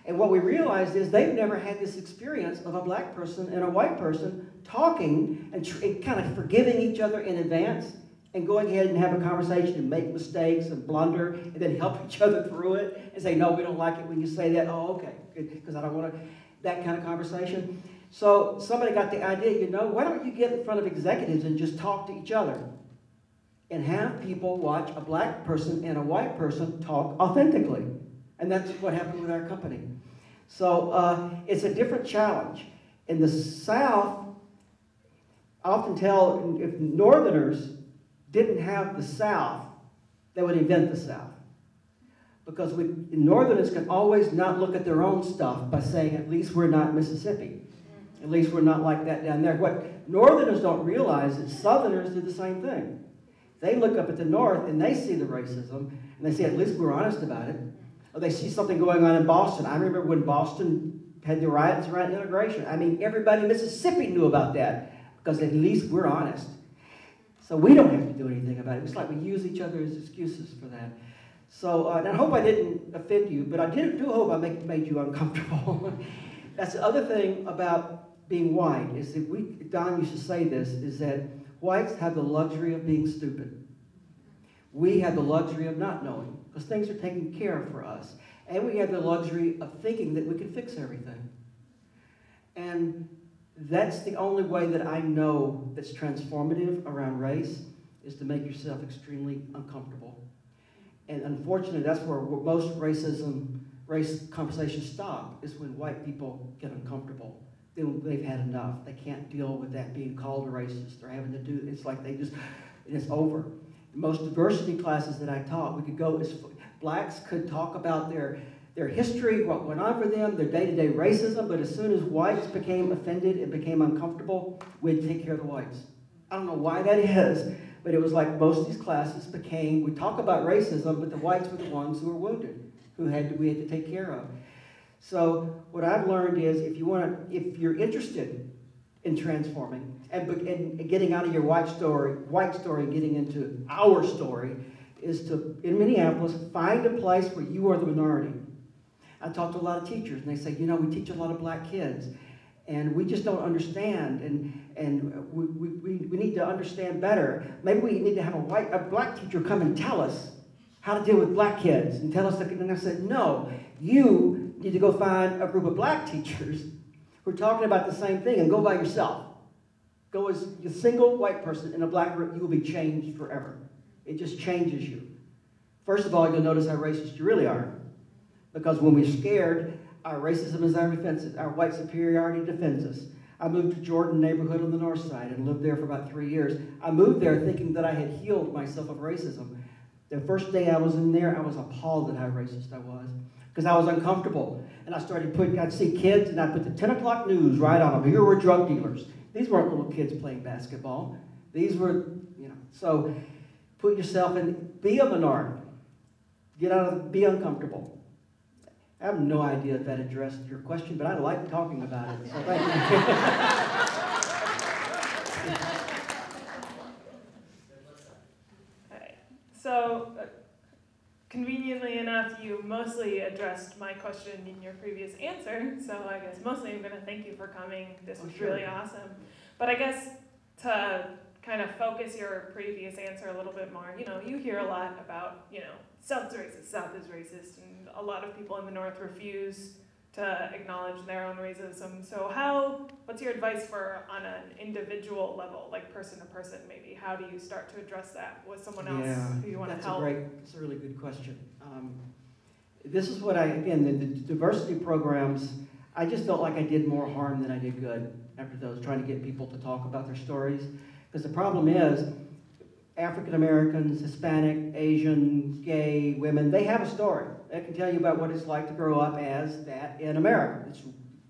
And what we realized is they've never had this experience of a black person and a white person talking and kind of forgiving each other in advance and going ahead and have a conversation and make mistakes and blunder and then help each other through it and say, no, we don't like it when you say that. Oh, okay, because I don't want to, that kind of conversation. So somebody got the idea, you know, why don't you get in front of executives and just talk to each other and have people watch a black person and a white person talk authentically. And that's what happened with our company. So it's a different challenge. In the South, I often tell, if Northerners didn't have the South, they would invent the South. Because Northerners can always not look at their own stuff by saying, at least we're not Mississippi. At least we're not like that down there. What Northerners don't realize is Southerners do the same thing. They look up at the North and they see the racism, and they say, at least we're honest about it. Or they see something going on in Boston. I remember when Boston had the riots around integration. I mean, everybody in Mississippi knew about that, because at least we're honest. So we don't have to do anything about it. It's like we use each other as excuses for that. So and I hope I didn't offend you, but I do hope I made you uncomfortable. That's the other thing about being white, is that Don used to say this, is that whites have the luxury of being stupid. We have the luxury of not knowing, because things are taken care of for us. And we have the luxury of thinking that we can fix everything. And that's the only way that I know that's transformative around race, is to make yourself extremely uncomfortable. And unfortunately, that's where most race conversations stop, is when white people get uncomfortable. They've had enough. They can't deal with that being called a racist. They're having to do, it's like they just, it's over. Most diversity classes that I taught, we could go, blacks could talk about their history, what went on for them, their day-to-day racism, but as soon as whites became offended and became uncomfortable, we'd take care of the whites. I don't know why that is, but it was like most of these classes became, we talk about racism, but the whites were the ones who were wounded, we had to take care of. So what I've learned is, if you're interested in transforming and getting out of your white story, getting into our story, is to, in Minneapolis, find a place where you are the minority. I talk to a lot of teachers, and they say, you know, we teach a lot of black kids, and we just don't understand, and we need to understand better. Maybe we need to have a black teacher come and tell us how to deal with black kids, and tell us, and I said, no, you need to go find a group of black teachers who are talking about the same thing, and go by yourself. Go as a single white person in a black group, you will be changed forever. It just changes you. First of all, you'll notice how racist you really are. Because when we're scared, our racism is our defense. Our white superiority defends us. I moved to Jordan neighborhood on the north side and lived there for about 3 years. I moved there thinking that I had healed myself of racism. The first day I was in there, I was appalled at how racist I was, because I was uncomfortable. And I'd see kids, and I'd put the 10 o'clock news right on them. Here were drug dealers. These weren't little kids playing basketball. These were, so put yourself in, be a minority. Be uncomfortable. I have no idea if that addressed your question, but I like talking about it, so thank you. Okay. So, conveniently enough, enough, you mostly addressed my question in your previous answer, so I guess mostly I'm going to thank you for coming. This was really awesome. But I guess to kind of focus your previous answer a little bit more, you hear a lot about, South's racist, South is racist, and a lot of people in the North refuse to acknowledge their own racism. So what's your advice for on an individual level, like person to person maybe? How do you start to address that with someone else who you want to help? That's a really good question. This is what again, the diversity programs, I just felt like I did more harm than I did good after those, trying to get people to talk about their stories. Because the problem is, African Americans, Hispanic, Asian, gay, women, they have a story. They can tell you about what it's like to grow up as that in America.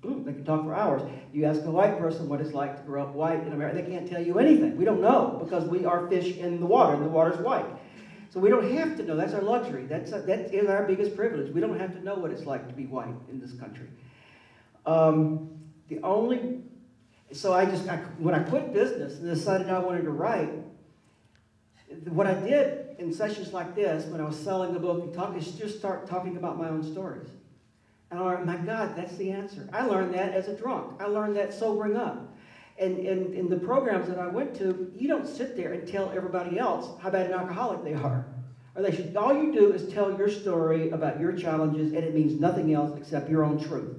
They can talk for hours. You ask a white person what it's like to grow up white in America, they can't tell you anything. We don't know because we are fish in the water, and the water's white. So we don't have to know. That's our luxury. That is our biggest privilege. We don't have to know what it's like to be white in this country. When I quit business and decided I wanted to write, what I did in sessions like this, when I was selling the book and talking, is just start talking about my own stories. And I learned, my God, that's the answer. I learned that as a drunk. I learned that sobering up. And in the programs that I went to, you don't sit there and tell everybody else how bad an alcoholic they are. All you do is tell your story about your challenges, and it means nothing else except your own truth.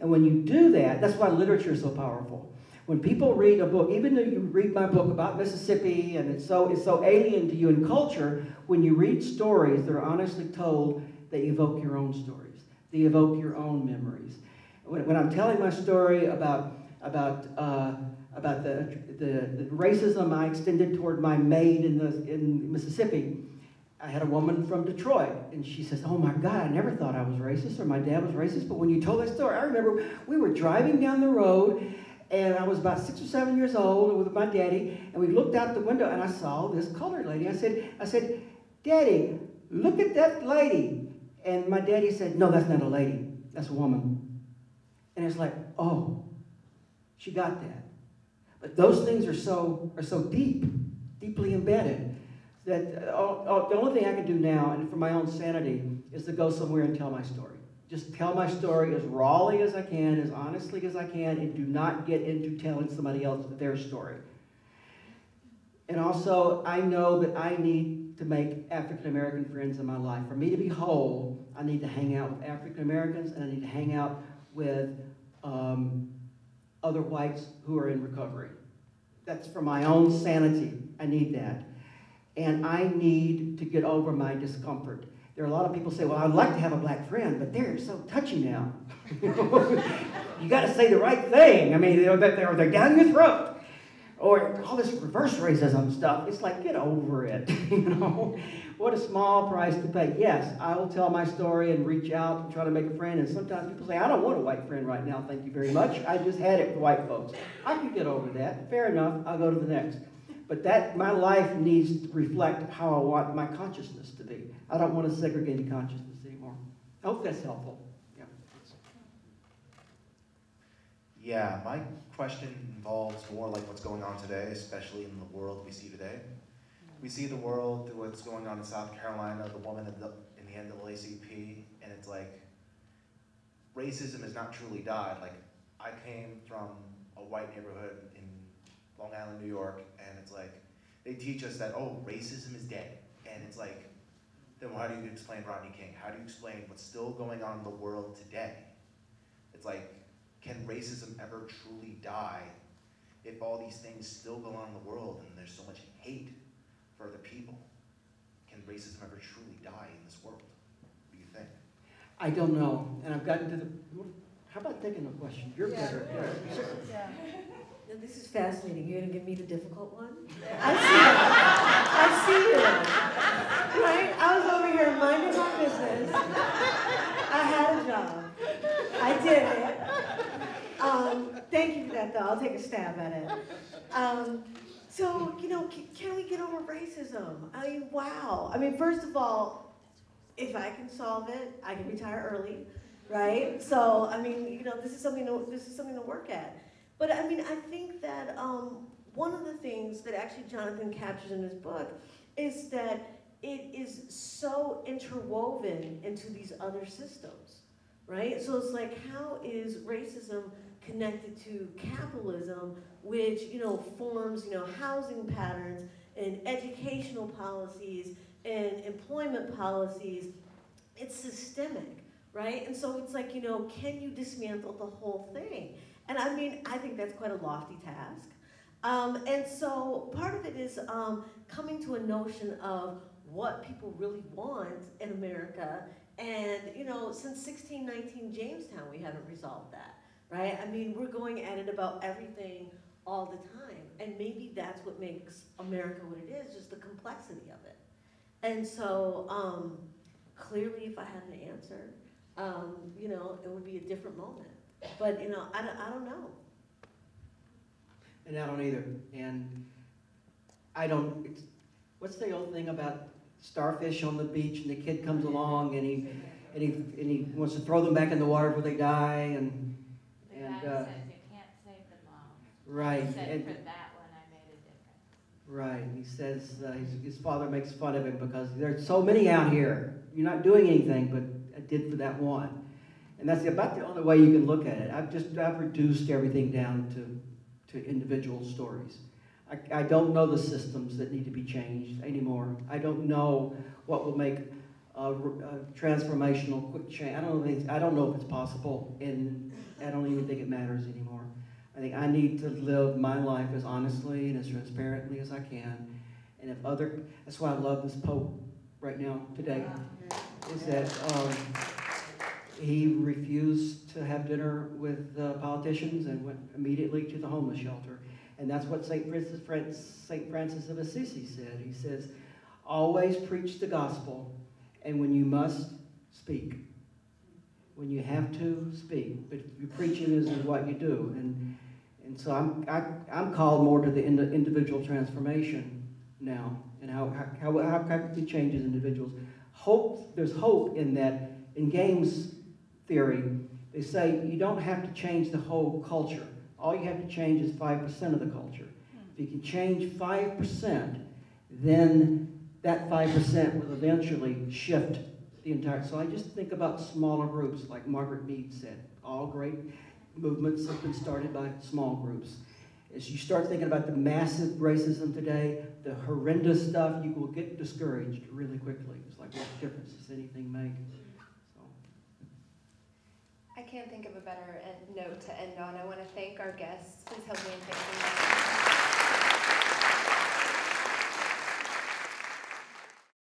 And when you do that, that's why literature is so powerful. When people read a book, even though you read my book about Mississippi and it's so alien to you in culture, when you read stories that are honestly told, they evoke your own stories. They evoke your own memories. When I'm telling my story about the racism I extended toward my maid in Mississippi, I had a woman from Detroit, and she says, "Oh my God, I never thought I was racist or my dad was racist, but when you told that story, I remember we were driving down the road, and I was about 6 or 7 years old with my daddy, and we looked out the window, and I saw this colored lady. I said, Daddy, look at that lady." And my daddy said, "No, that's not a lady. That's a woman." And it's like, oh, she got that. But those things are so deeply embedded, that the only thing I can do now, and for my own sanity, is to go somewhere and tell my story. Just tell my story as rawly as I can, as honestly as I can, and do not get into telling somebody else their story. And also, I know that I need to make African American friends in my life. For me to be whole, I need to hang out with African Americans, and I need to hang out with other whites who are in recovery. That's for my own sanity. I need that. And I need to get over my discomfort. There are a lot of people say, "Well, I'd like to have a black friend, but they're so touchy now." You got to say the right thing. I mean, they're down your throat. Or all this reverse racism stuff. It's like, get over it. What a small price to pay. Yes, I will tell my story and reach out and try to make a friend. And sometimes people say, "I don't want a white friend right now, thank you very much. I just had it with white folks." I can get over that. Fair enough. I'll go to the next. But my life needs to reflect how I want my consciousness to be. I don't want a segregated consciousness anymore. I hope that's helpful. Yeah, my question involves more like what's going on today, especially in the world we see today. We see the world through what's going on in South Carolina, the woman in the NAACP, and it's like, racism has not truly died. Like, I came from a white neighborhood in Long Island, New York, and it's like, they teach us that, oh, racism is dead. And it's like, then how do you explain Rodney King? How do you explain what's still going on in the world today? It's like, can racism ever truly die if all these things still go on in the world and there's so much hate for the people? Can racism ever truly die in this world? What do you think? I don't know. And I've gotten to the... How about taking a question? You're better. Yeah. This is fascinating. You're going to give me the difficult one? I see you. Right? I was over here minding my business. I had a job. I did it. Thank you for that, though. I'll take a stab at it. So, can we get over racism? I mean, wow. I mean, first of all, if I can solve it, I can retire early, right? So, I mean, this is something to work at. But I mean, I think that one of the things that actually Jonathan captures in his book is that it is so interwoven into these other systems, right? So it's like, how is racism connected to capitalism, which, forms, housing patterns and educational policies and employment policies? It's systemic, right? And so it's like, can you dismantle the whole thing? And I mean, I think that's quite a lofty task. And so part of it is coming to a notion of what people really want in America. And, since 1619 Jamestown, we haven't resolved that, right? I mean, we're going at it about everything all the time. And maybe that's what makes America what it is, just the complexity of it. And so clearly, if I had an answer, it would be a different moment. But, I don't know. And I don't either. And I don't, what's the old thing about starfish on the beach and the kid comes along and he wants to throw them back in the water before they die and the guy says you can't save them all. Right. He said, and, for that one I made a difference. Right. He says his father makes fun of him because there's so many out here. You're not doing anything, but I did for that one. And that's about the only way you can look at it. I've reduced everything down to individual stories. I don't know the systems that need to be changed anymore. I don't know what will make a transformational quick change. I don't know if it's possible, and I don't even think it matters anymore. I think I need to live my life as honestly and as transparently as I can. And if that's why I love this Pope right now today, is that he refused to have dinner with politicians and went immediately to the homeless shelter. And that's what St. Francis of Assisi said. He says, always preach the gospel, and when you must, speak. When you have to, speak. But your preaching is what you do. And so I'm called more to the individual transformation now, and how can we change as individuals. There's hope in that. In games theory, they say you don't have to change the whole culture. All you have to change is 5% of the culture. If you can change 5%, then that 5% will eventually shift the entire. So I just think about smaller groups, like Margaret Mead said. All great movements have been started by small groups. As you start thinking about the massive racism today, the horrendous stuff, you will get discouraged really quickly. It's like, what difference does anything make? I can't think of a better note to end on. I want to thank our guests. Please help me in thanking them.